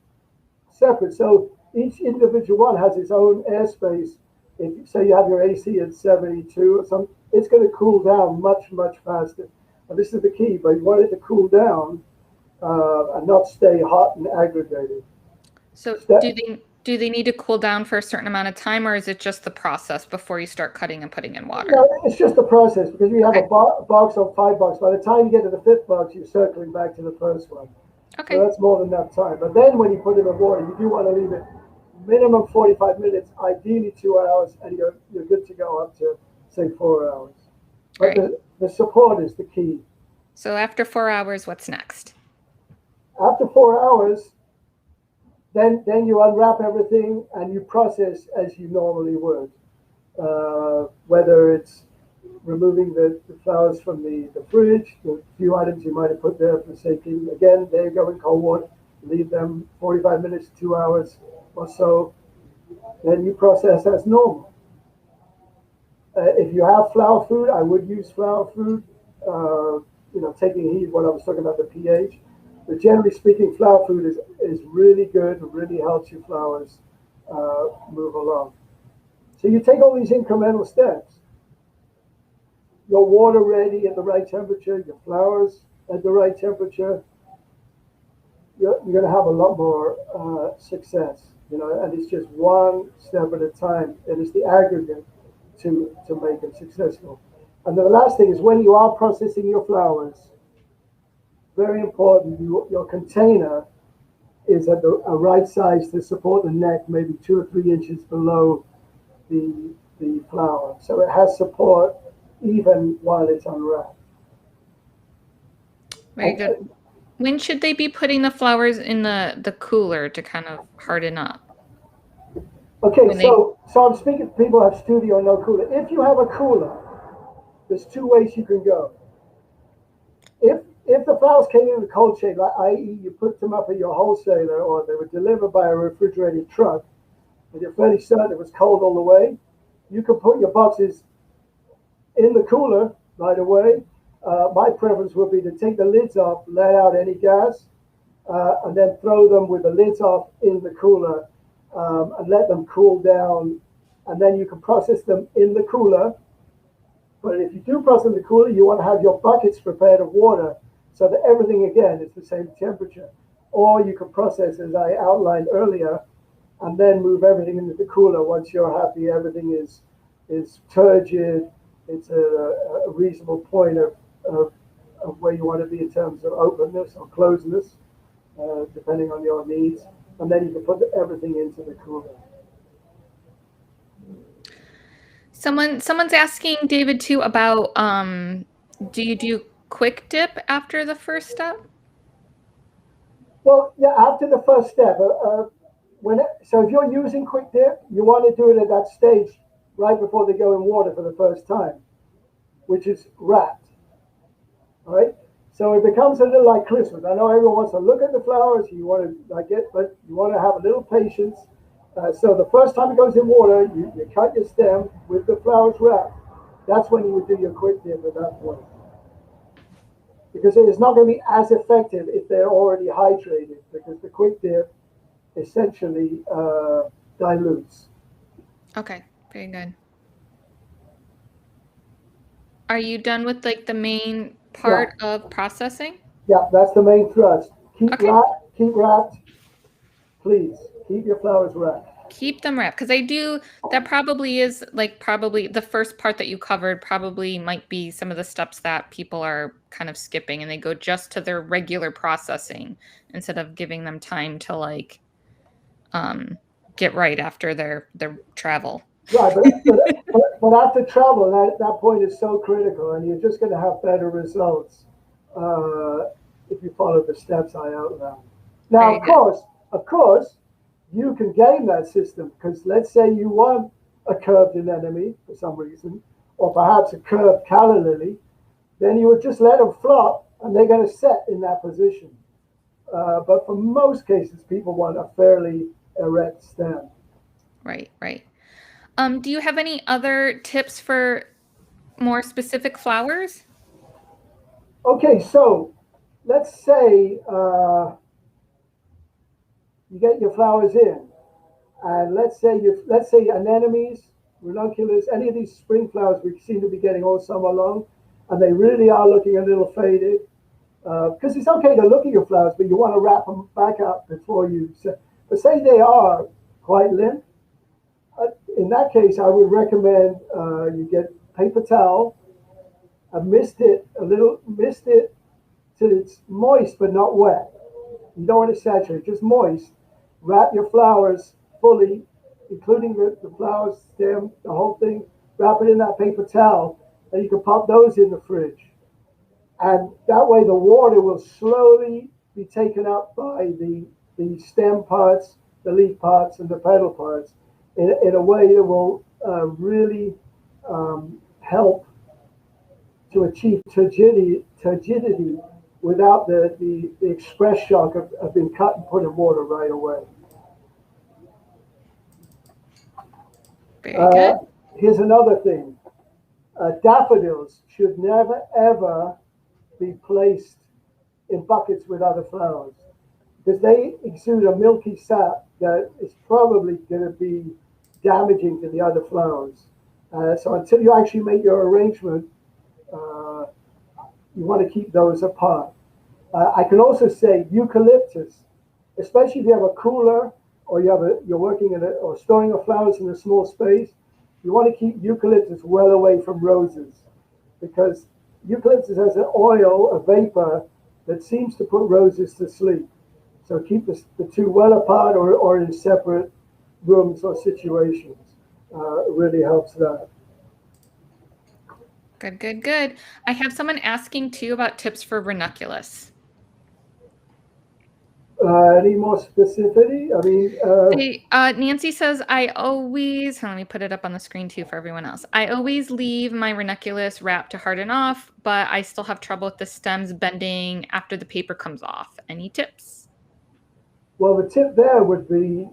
separate. So each individual one has its own airspace. If you say you have your AC at 72 or something, it's going to cool down much, much faster. And this is the key, but you want it to cool down and not stay hot and aggregated. So do they need to cool down for a certain amount of time, or is it just the process before you start cutting and putting in water? No, it's just the process, because you have a box or 5 boxes. By the time you get to the 5th box, you're circling back to the first one. Okay. So that's more than enough time. But then when you put it in water, you do want to leave it minimum 45 minutes, ideally 2 hours, and you're good to go up to, say, 4 hours. But right. The support is the key. So after 4 hours, what's next? After 4 hours, then you unwrap everything and you process as you normally would. Whether it's removing the flowers from the fridge, the few items you might have put there for safety. Again, they go in cold water, leave them 45 minutes, 2 hours or so. Then you process as normal. If you have flower food, I would use flower food, taking heed what I was talking about, the pH. But generally speaking, flower food is really good and really helps your flowers move along. So you take all these incremental steps. Your water ready at the right temperature, your flowers at the right temperature, you're going to have a lot more success, and it's just one step at a time. And it's the aggregate to make it successful. And the last thing is, when you are processing your flowers, very important, your container is at a right size to support the neck, maybe 2 or 3 inches below the the flower. So it has support even while it's unwrapped. Very good. When should they be putting the flowers in the cooler to kind of harden up? Okay, so I'm speaking to people who have studio or no cooler. If you have a cooler, there's two ways you can go. If the flowers came in the cold chain, like i.e. you put them up at your wholesaler or they were delivered by a refrigerated truck, and you're fairly certain it was cold all the way, you can put your boxes in the cooler right away. My preference would be to take the lids off, let out any gas, and then throw them with the lids off in the cooler and let them cool down. And then you can process them in the cooler. But if you do process in the cooler, you want to have your buckets prepared of water so that everything, again, is the same temperature. Or you can process, as I outlined earlier, and then move everything into the cooler once you're happy everything is turgid. It's a reasonable point of where you want to be in terms of openness or closedness, depending on your needs. And then you can put everything into the cooler. Someone's asking David too about do you do quick dip after the first step? Well, yeah, after the first step, so if you're using quick dip, you want to do it at that stage right before they go in water for the first time, which is wrapped. All right. So it becomes a little like Christmas. I know everyone wants to look at the flowers, you want to like it, but you want to have a little patience. So the first time it goes in water, you cut your stem with the flowers wrapped. That's when you would do your quick dip at that point. Because it is not going to be as effective if they're already hydrated, because the quick dip essentially dilutes. Okay, very good. Are you done with like the main part of processing? Yeah, that's the main thrust. Keep Okay. wrapped. Please keep your flowers wrapped. Keep them wrapped because that probably is probably the first part that you covered probably might be some of the steps that people are kind of skipping and they go just to their regular processing instead of giving them time to get right after their travel. Right, but after travel, that point is so critical, and you're just going to have better results if you follow the steps I outlined. Now, of course, you can game that system because let's say you want a curved anemone for some reason, or perhaps a curved calla lily, then you would just let them flop, and they're going to set in that position. But for most cases, people want a fairly erect stem. Right, right. Do you have any other tips for more specific flowers? Okay, so let's say you get your flowers in, and let's say anemones, ranunculus, any of these spring flowers we seem to be getting all summer long, and they really are looking a little faded. Because it's okay to look at your flowers, but you want to wrap them back up before you. But say they are quite limp. In that case, I would recommend you get paper towel, mist it till it's moist but not wet. You don't want to saturate, just moist. Wrap your flowers fully, including the flower stem, the whole thing. Wrap it in that paper towel, and you can pop those in the fridge. And that way the water will slowly be taken up by the stem parts, the leaf parts, and the petal parts in a way that will really help to achieve turgidity without the express shock of being cut and put in water right away. Very good. Here's another thing. Daffodils should never, ever be placed in buckets with other flowers because they exude a milky sap that is probably going to be damaging to the other flowers. So until you actually make your arrangement, you want to keep those apart. I can also say eucalyptus, especially if you have a cooler or you're working or storing your flowers in a small space. You want to keep eucalyptus well away from roses because eucalyptus has an oil, a vapor that seems to put roses to sleep. So keep the two well apart or in separate rooms or situations. It really helps that. Good, good, good. I have someone asking too about tips for ranunculus. Any more specificity? I mean, Nancy says, let me put it up on the screen too for everyone else. I always leave my ranunculus wrap to harden off, but I still have trouble with the stems bending after the paper comes off. Any tips? well, the tip there would be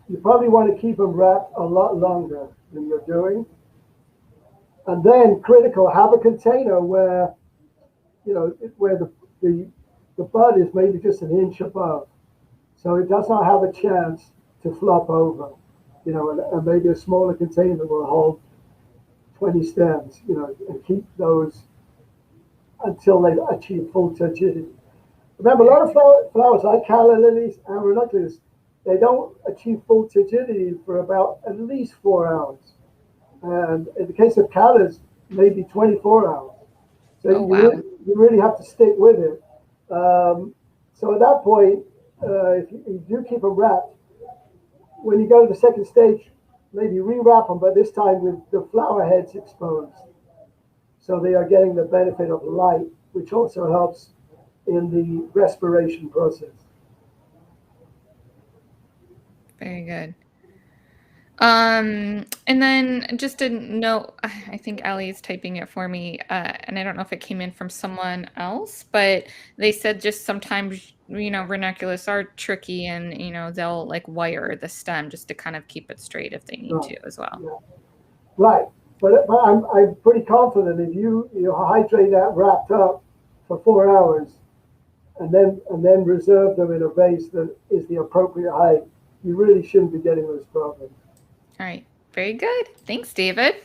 you probably want to keep them wrapped a lot longer than you're doing. And then critical, have a container where, where the bud is maybe just an inch above. So it does not have a chance to flop over, and maybe a smaller container will hold 20 stems, and keep those until they achieve full turgidity. Remember, a lot of flowers like calla lilies and ranunculus, they don't achieve full turgidity for about at least 4 hours. And in the case of callas, maybe 24 hours. So Oh, wow. you really have to stick with it. So at that point, if you do keep them wrapped, when you go to the second stage, maybe rewrap them, but this time with the flower heads exposed. So they are getting the benefit of light, which also helps in the respiration process. Very good. And then just a note, I think Ali is typing it for me, and I don't know if it came in from someone else, but they said just sometimes, ranunculus are tricky and, they'll like wire the stem just to kind of keep it straight if they need Right. to as well. Yeah. Right. But I'm pretty confident if you hydrate that wrapped up for 4 hours and then reserve them in a vase that is the appropriate height, you really shouldn't be getting those problems. All right. Very good. Thanks, David.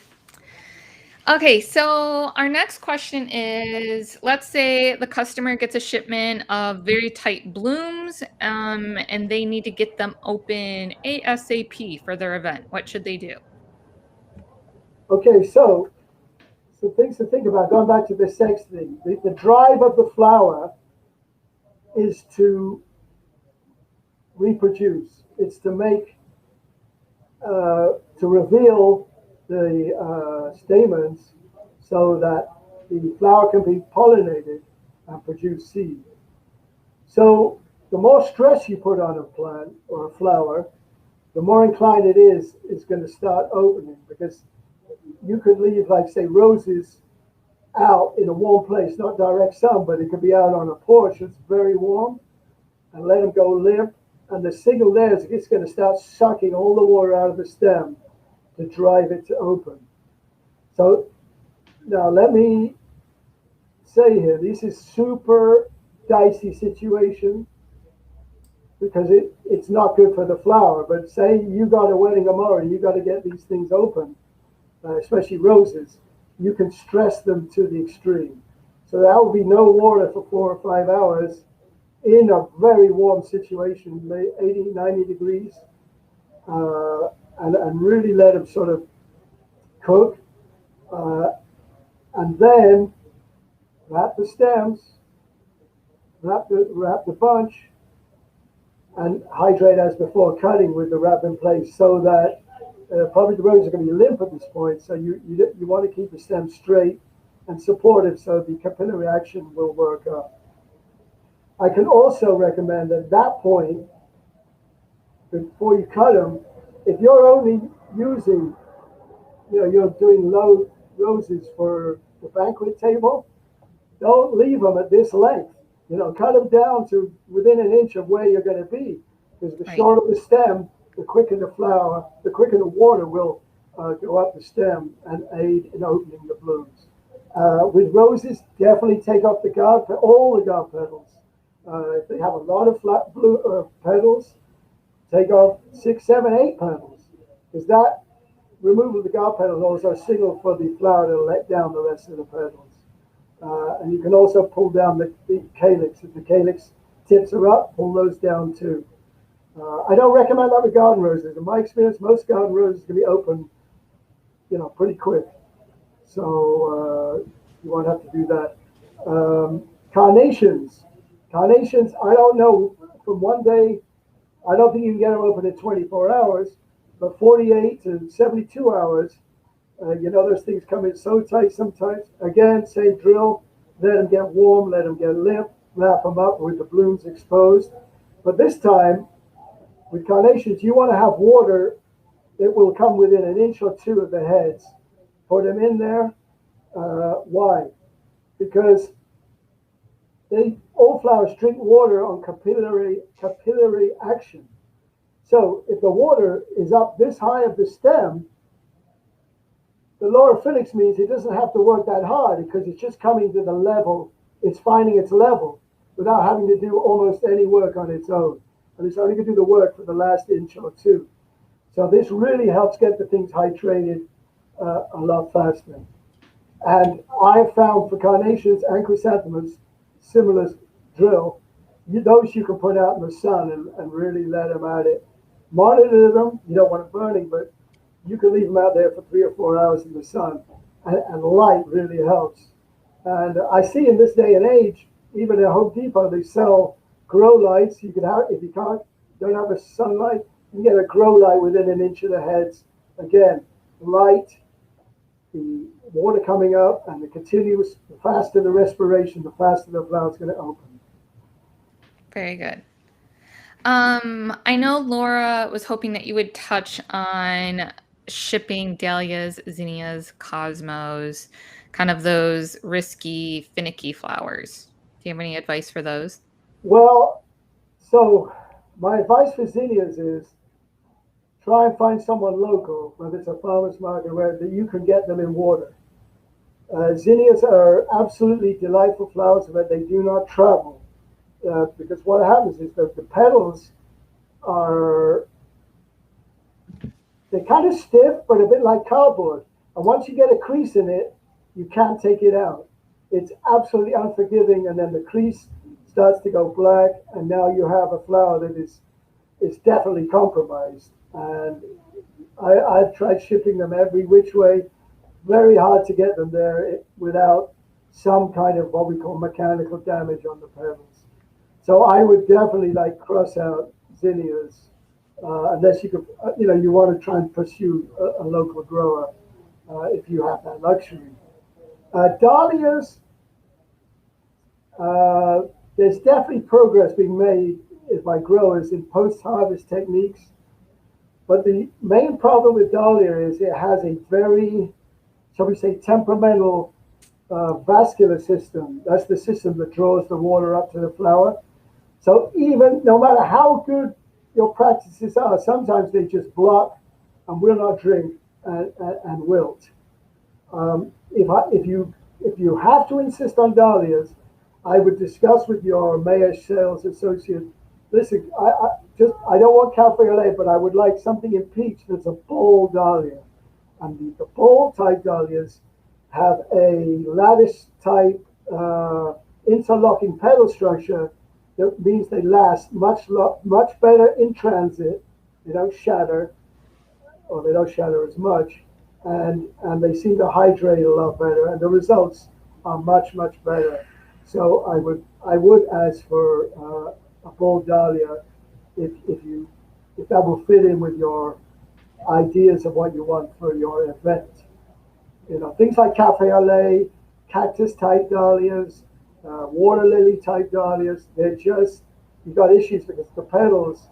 Okay, so our next question is, let's say the customer gets a shipment of very tight blooms, and they need to get them open ASAP for their event. What should they do? Okay, so things to think about. Going back to the sex thing, the drive of the flower is to reproduce. It's to make to reveal the stamens so that the flower can be pollinated and produce seed. So the more stress you put on a plant or a flower, the more inclined it's going to start opening, because you could leave, like, say, roses out in a warm place, not direct sun, but it could be out on a porch that's very warm, and let them go limp. And the signal there is it's going to start sucking all the water out of the stem to drive it to open. So now let me say here, this is super dicey situation because it's not good for the flower. But say you got a wedding tomorrow, you got to get these things open, especially roses. You can stress them to the extreme. So that will be no water for 4 or 5 hours in a very warm situation, 80, 90 degrees, and really let them sort of cook. And then wrap the stems, wrap the bunch, and hydrate as before, cutting with the wrap in place, so that probably the roses are going to be limp at this point. So you want to keep the stem straight and supportive so the capillary action will work up. I can also recommend at that point, before you cut them, if you're only using, you're doing low roses for the banquet table, don't leave them at this length. Cut them down to within an inch of where you're going to be, because the shorter the stem, the quicker the water will go up the stem and aid in opening the blooms. With roses, definitely take off all the guard petals. If they have a lot of flat petals, take off 6, 7, 8 petals, because that removal of the guard petals is also a signal for the flower to let down the rest of the petals. And you can also pull down the calyx. If the calyx tips are up, pull those down too. I don't recommend that with garden roses. In my experience, most garden roses can be open, pretty quick. So you won't have to do that. Carnations, I don't know. From one day, I don't think you can get them open in 24 hours, but 48 to 72 hours, those things come in so tight sometimes. Again, same drill. Let them get warm, let them get limp, wrap them up with the blooms exposed. But this time, with carnations, you want to have water that will come within an inch or two of the heads. Put them in there. Why? Because all flowers drink water on capillary action. So if the water is up this high of the stem, the lower filix means it doesn't have to work that hard because it's just coming to the level. It's finding its level without having to do almost any work on its own. And it's only going to do the work for the last inch or two. So this really helps get the things hydrated a lot faster. And I found for carnations and chrysanthemums, similar drill. Those you can put out in the sun and really let them at it. Monitor them. You don't want it burning, but you can leave them out there for 3 or 4 hours in the sun. And light really helps. And I see in this day and age, even at Home Depot, they sell grow lights. You can have, if you don't have a sunlight, you can get a grow light within an inch of the heads. Again, light, the water coming up, and the continuous, the faster the respiration, the faster the flower's going to open. Very good. I know Laura was hoping that you would touch on shipping dahlias, zinnias, cosmos, kind of those risky, finicky flowers. Do you have any advice for those? Well, so my advice for zinnias is try and find someone local, whether it's a farmer's market, where that you can get them in water. Zinnias are absolutely delightful flowers, but they do not travel. Because what happens is that the petals are, they're kind of stiff, but a bit like cardboard. And once you get a crease in it, you can't take it out. It's absolutely unforgiving, and then the crease starts to go black, and now you have a flower that is definitely compromised. And I've tried shipping them every which way. Very hard to get them there without some kind of what we call mechanical damage on the petals. So I would definitely cross out zinnias, unless you could, you want to try and pursue a local grower if you have that luxury. Dahlias, there's definitely progress being made by growers in post-harvest techniques. But the main problem with dahlia is it has a very, shall we say, temperamental vascular system. That's the system that draws the water up to the flower. So even no matter how good your practices are, sometimes they just block and will not drink and wilt. If you have to insist on dahlias, I would discuss with your Mayesh sales associate. Listen, I don't want cafe au lait, but I would like something in peach that's a bold dahlia. And the bold type dahlias have a lattice type interlocking petal structure. That means they last much better in transit. They don't shatter, or they don't shatter as much, and they seem to hydrate a lot better, and the results are much better. So I would ask for a bold dahlia if that will fit in with your ideas of what you want for your event. Things like cafe au lait, cactus type dahlias, water lily type dahlias, you've got issues because the petals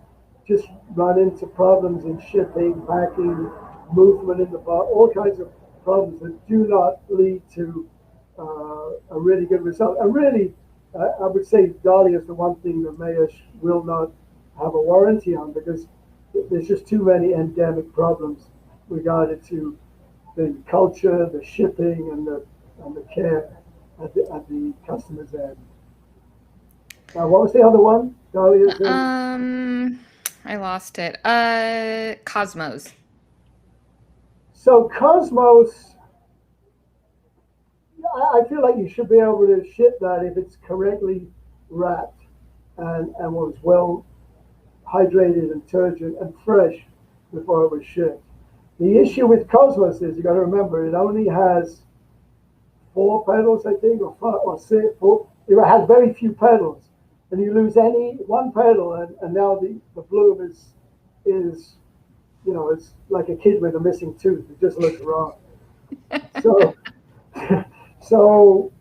just run into problems in shipping, packing, movement in the box, all kinds of problems that do not lead to a really good result. And really, I would say dahlia is the one thing that Mayesh will not have a warranty on, because there's just too many endemic problems regarded to the culture, the shipping, and the care at the customer's end. What was the other one? Dahlias. I lost it. Cosmos. So Cosmos, I feel like you should be able to ship that if it's correctly wrapped and was well hydrated and turgid and fresh before it was shipped. The issue with Cosmos is, you got to remember, it only has 4 petals, I think, or 5 or 6. It has very few petals. and you lose any one petal, and now the bloom is it's like a kid with a missing tooth. It just looks wrong. So so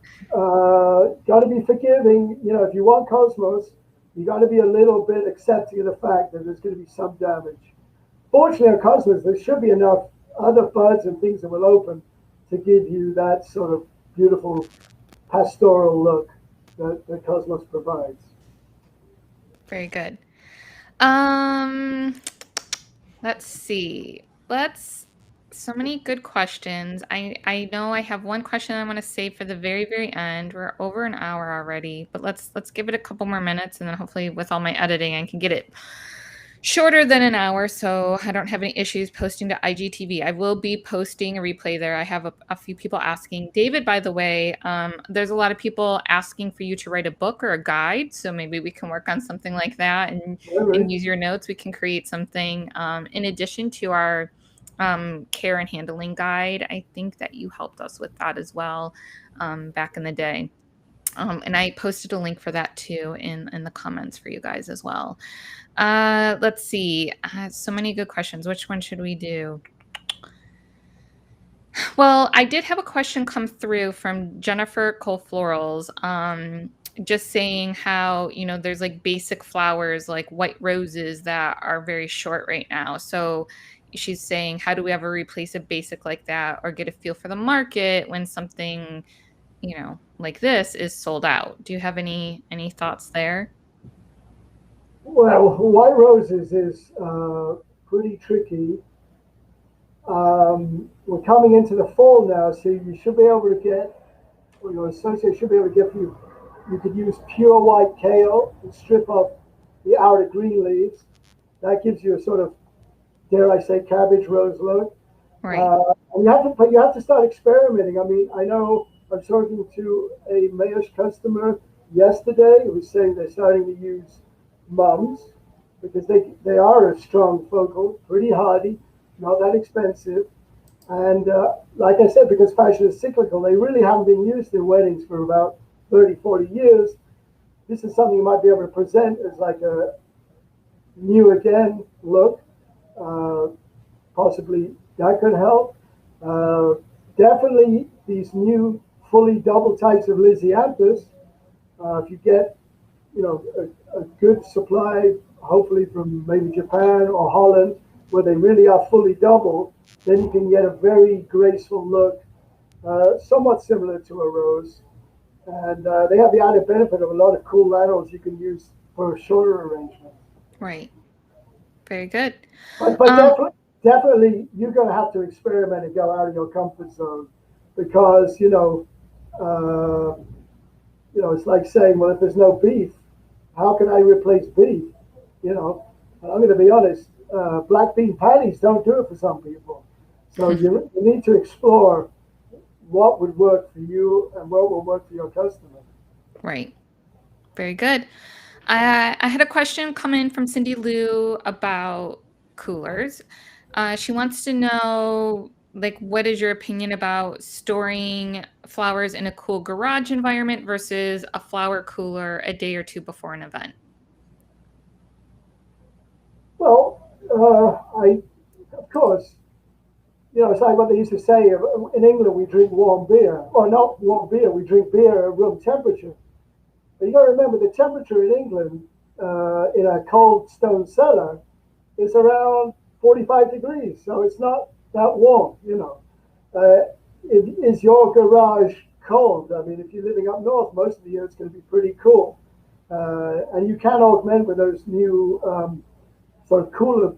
got to be forgiving. If you want cosmos, you got to be a little bit accepting of the fact that there's going to be some damage. Fortunately, on cosmos, there should be enough other buds and things that will open to give you that sort of beautiful pastoral look that cosmos provides. Very good. Um, let's see. So many good questions. I know I have one question I want to save for the very, very end. We're over an hour already, but let's give it a couple more minutes, and then hopefully with all my editing, I can get it shorter than an hour, so I don't have any issues posting to IGTV. I will be posting a replay there. I have a few people asking. David, by the way, there's a lot of people asking for you to write a book or a guide, so maybe we can work on something like that and use your notes. We can create something in addition to our care and handling guide. I think that you helped us with that as well back in the day. And I posted a link for that too in the comments for you guys as well. Let's see. So many good questions. Which one should we do? Well, I did have a question come through from Jennifer Cole Florals, just saying how, there's like basic flowers like white roses that are very short right now. So she's saying, how do we ever replace a basic like that or get a feel for the market when something, like this is sold out? Do you have any thoughts there? Well, white roses is pretty tricky. We're coming into the fall now, so you should be able to get, or your associate should be able to get you could use pure white kale and strip off the outer green leaves. That gives you a sort of, dare I say, cabbage rose look. Right. And you have to start experimenting. I mean, I know I was talking to a Mayesh customer yesterday who was saying they're starting to use mums because they are a strong focal, pretty hardy, not that expensive. And like I said, because fashion is cyclical, they really haven't been used in weddings for about 30, 40 years. This is something you might be able to present as like a new again look. Uh, Possibly that could help. Uh, Definitely these new fully double types of Lysianthus. If you get, a good supply, hopefully from maybe Japan or Holland, where they really are fully double, then you can get a very graceful look, somewhat similar to a rose. And they have the added benefit of a lot of cool laterals you can use for a shorter arrangement. Right. Very good. But definitely, you're going to have to experiment and go out of your comfort zone because it's like saying, well, if there's no beef, how can I replace beef? I'm going to be honest. Black bean patties don't do it for some people, so you need to explore what would work for you and what will work for your customer. Right. Very good. I had a question come in from Cindy Lou about coolers. She wants to know, like, what is your opinion about storing flowers in a cool garage environment versus a flower cooler a day or two before an event? Well, of course, it's like what they used to say in England: we drink warm beer, or not warm beer, we drink beer at room temperature. But you got to remember the temperature in England in a cold stone cellar is around 45 degrees, so it's not that warm. Is your garage cold? I mean, if you're living up north, most of the year it's going to be pretty cool. And you can augment with those new sort of cooler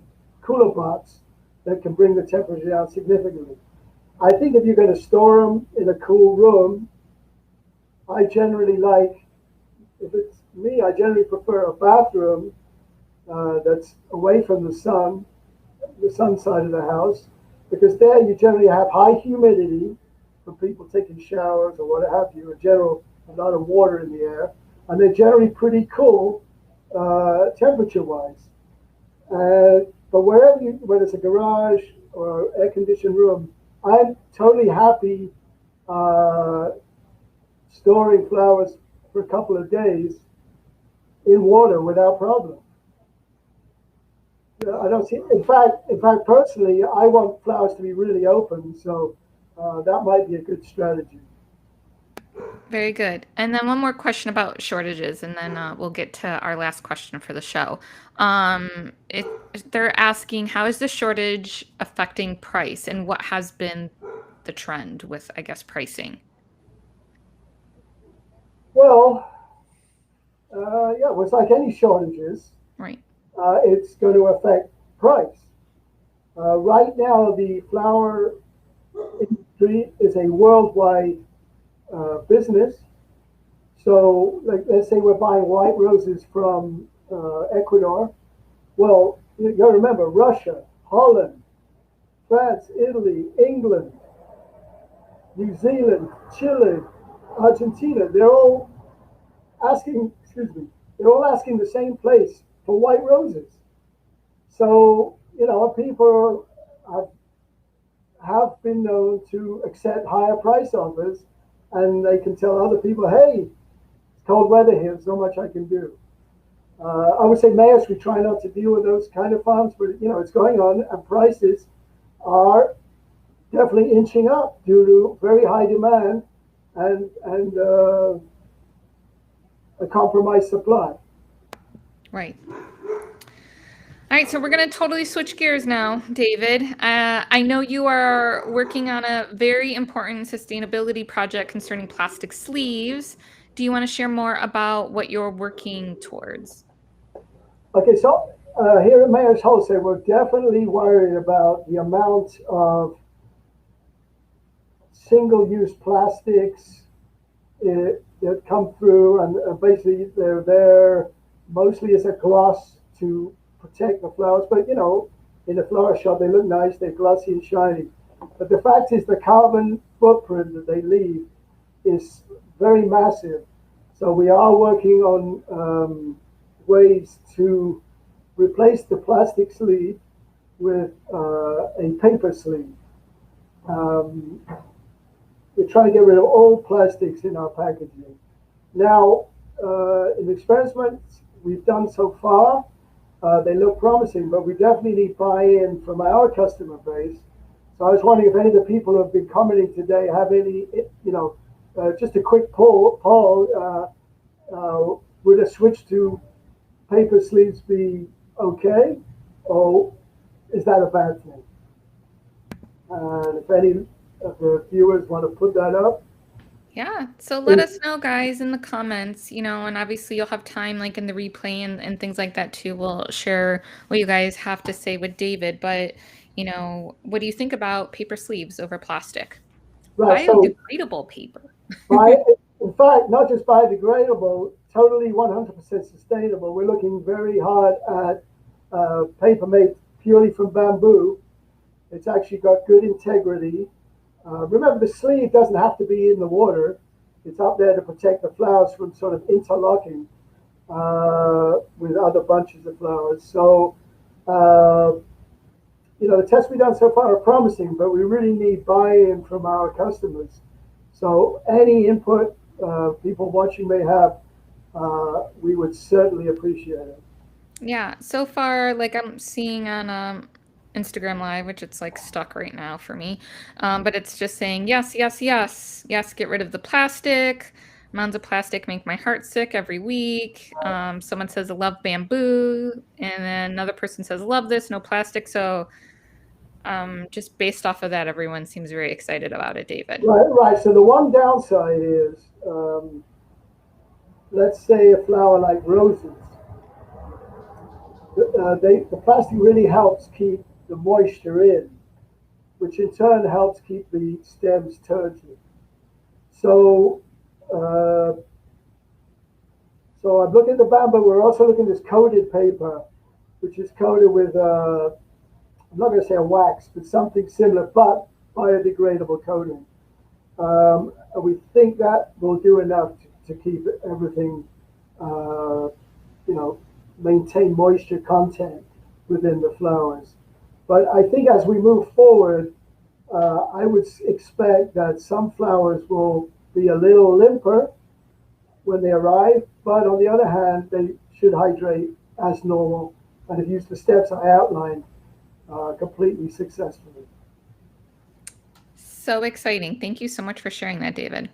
bots that can bring the temperature down significantly. I think if you're going to store them in a cool room, I generally like, if it's me, I generally prefer a bathroom that's away from the sun side of the house, because there you generally have high humidity for people taking showers or what have you, in general, a lot of water in the air, and they're generally pretty cool temperature-wise. But whether it's a garage or air-conditioned room, I'm totally happy storing flowers for a couple of days in water without problem. I don't see. In fact, personally, I want flowers to be really open, so that might be a good strategy. Very good. And then one more question about shortages, and then we'll get to our last question for the show. They're asking, how is the shortage affecting price, and what has been the trend with, I guess, pricing? Well, yeah, well, it's like any shortages. Right. It's going to affect price. Right now, the flower industry is a worldwide business. So, like, let's say we're buying white roses from Ecuador. Well, you got to remember Russia, Holland, France, Italy, England, New Zealand, Chile, Argentina. They're all asking, excuse me, they're all asking the same place for white roses. So, people have been known to accept higher price offers, and they can tell other people, hey, it's cold weather here, there's not much I can do. I would say, Mayesh, we try not to deal with those kind of farms, but it's going on, and prices are definitely inching up due to very high demand and a compromised supply. Right. All right, so we're going to totally switch gears now, David. I know you are working on a very important sustainability project concerning plastic sleeves. Do you want to share more about what you're working towards? Okay, so here at Mayor's Wholesale, we're definitely worried about the amount of single-use plastics that come through, and basically they're there mostly as a gloss to protect the flowers. But in a flower shop, they look nice, they're glossy and shiny. But the fact is, the carbon footprint that they leave is very massive. So we are working on ways to replace the plastic sleeve with a paper sleeve. Um, we're trying to get rid of all plastics in our packaging. Now, in experiments we've done so far, they look promising, but we definitely need buy-in from our customer base. So I was wondering if any of the people who have been commenting today have any, just a quick poll. Would a switch to paper sleeves be okay, or is that a bad thing? And if any of the viewers want to put that up. Yeah, so let us know, guys, in the comments, and obviously you'll have time, like in the replay and things like that too. We'll share what you guys have to say with David, but, what do you think about paper sleeves over plastic? Right, so Biodegradable paper. in fact, not just biodegradable, totally 100% sustainable. We're looking very hard at paper made purely from bamboo. It's actually got good integrity. Remember, the sleeve doesn't have to be in the water. It's up there to protect the flowers from sort of interlocking with other bunches of flowers. So, the tests we've done so far are promising, but we really need buy-in from our customers. So any input people watching may have, we would certainly appreciate it. Yeah, so far, like I'm seeing on Instagram Live, which it's like stuck right now for me, but it's just saying yes, yes, yes, yes. Get rid of the plastic. Mounds of plastic make my heart sick every week. Someone says I love bamboo, and then another person says love this, no plastic. So, just based off of that, everyone seems very excited about it, David. Right. So the one downside is, let's say a flower like roses. The plastic really helps keep the moisture in, which in turn helps keep the stems turgid. So, uh, so I'm looking at the bamboo. We're also looking at this coated paper, which is coated with, I'm not going to say a wax, but something similar, but biodegradable coating. And we think that will do enough to keep everything, maintain moisture content within the flowers. But I think as we move forward, I would expect that some flowers will be a little limper, when they arrive. But on the other hand, they should hydrate as normal and have used the steps I outlined completely successfully. So exciting. Thank you so much for sharing that, David.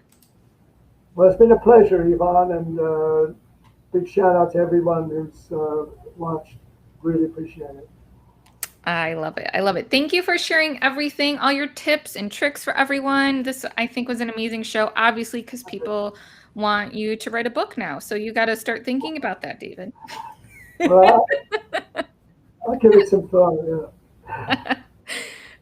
Well, it's been a pleasure, Yvonne, and big shout out to everyone who's watched. Really appreciate it. I love it. I love it. Thank you for sharing everything, all your tips and tricks for everyone. This, I think, was an amazing show, obviously, because people want you to write a book now. So you got to start thinking about that, David. Well, I'll give it some thought. Yeah.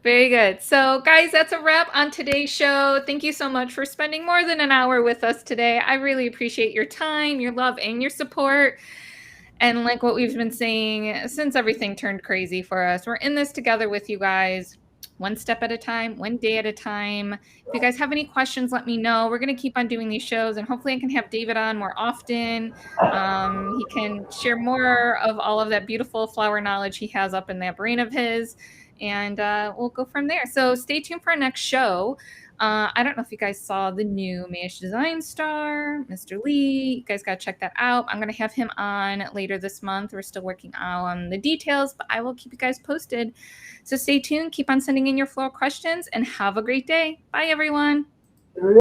Very good. So, guys, that's a wrap on today's show. Thank you so much for spending more than an hour with us today. I really appreciate your time, your love, and your support. And like what we've been saying since everything turned crazy for us, we're in this together with you guys, one step at a time, one day at a time. If you guys have any questions, let me know. We're going to keep on doing these shows, and hopefully I can have David on more often. He can share more of all of that beautiful flower knowledge he has up in that brain of his, and we'll go from there. So stay tuned for our next show. I don't know if you guys saw the new Mayesh design star, Mr. Lee. You guys got to check that out. I'm going to have him on later this month. We're still working out on the details, but I will keep you guys posted. So stay tuned. Keep on sending in your floral questions and have a great day. Bye, everyone.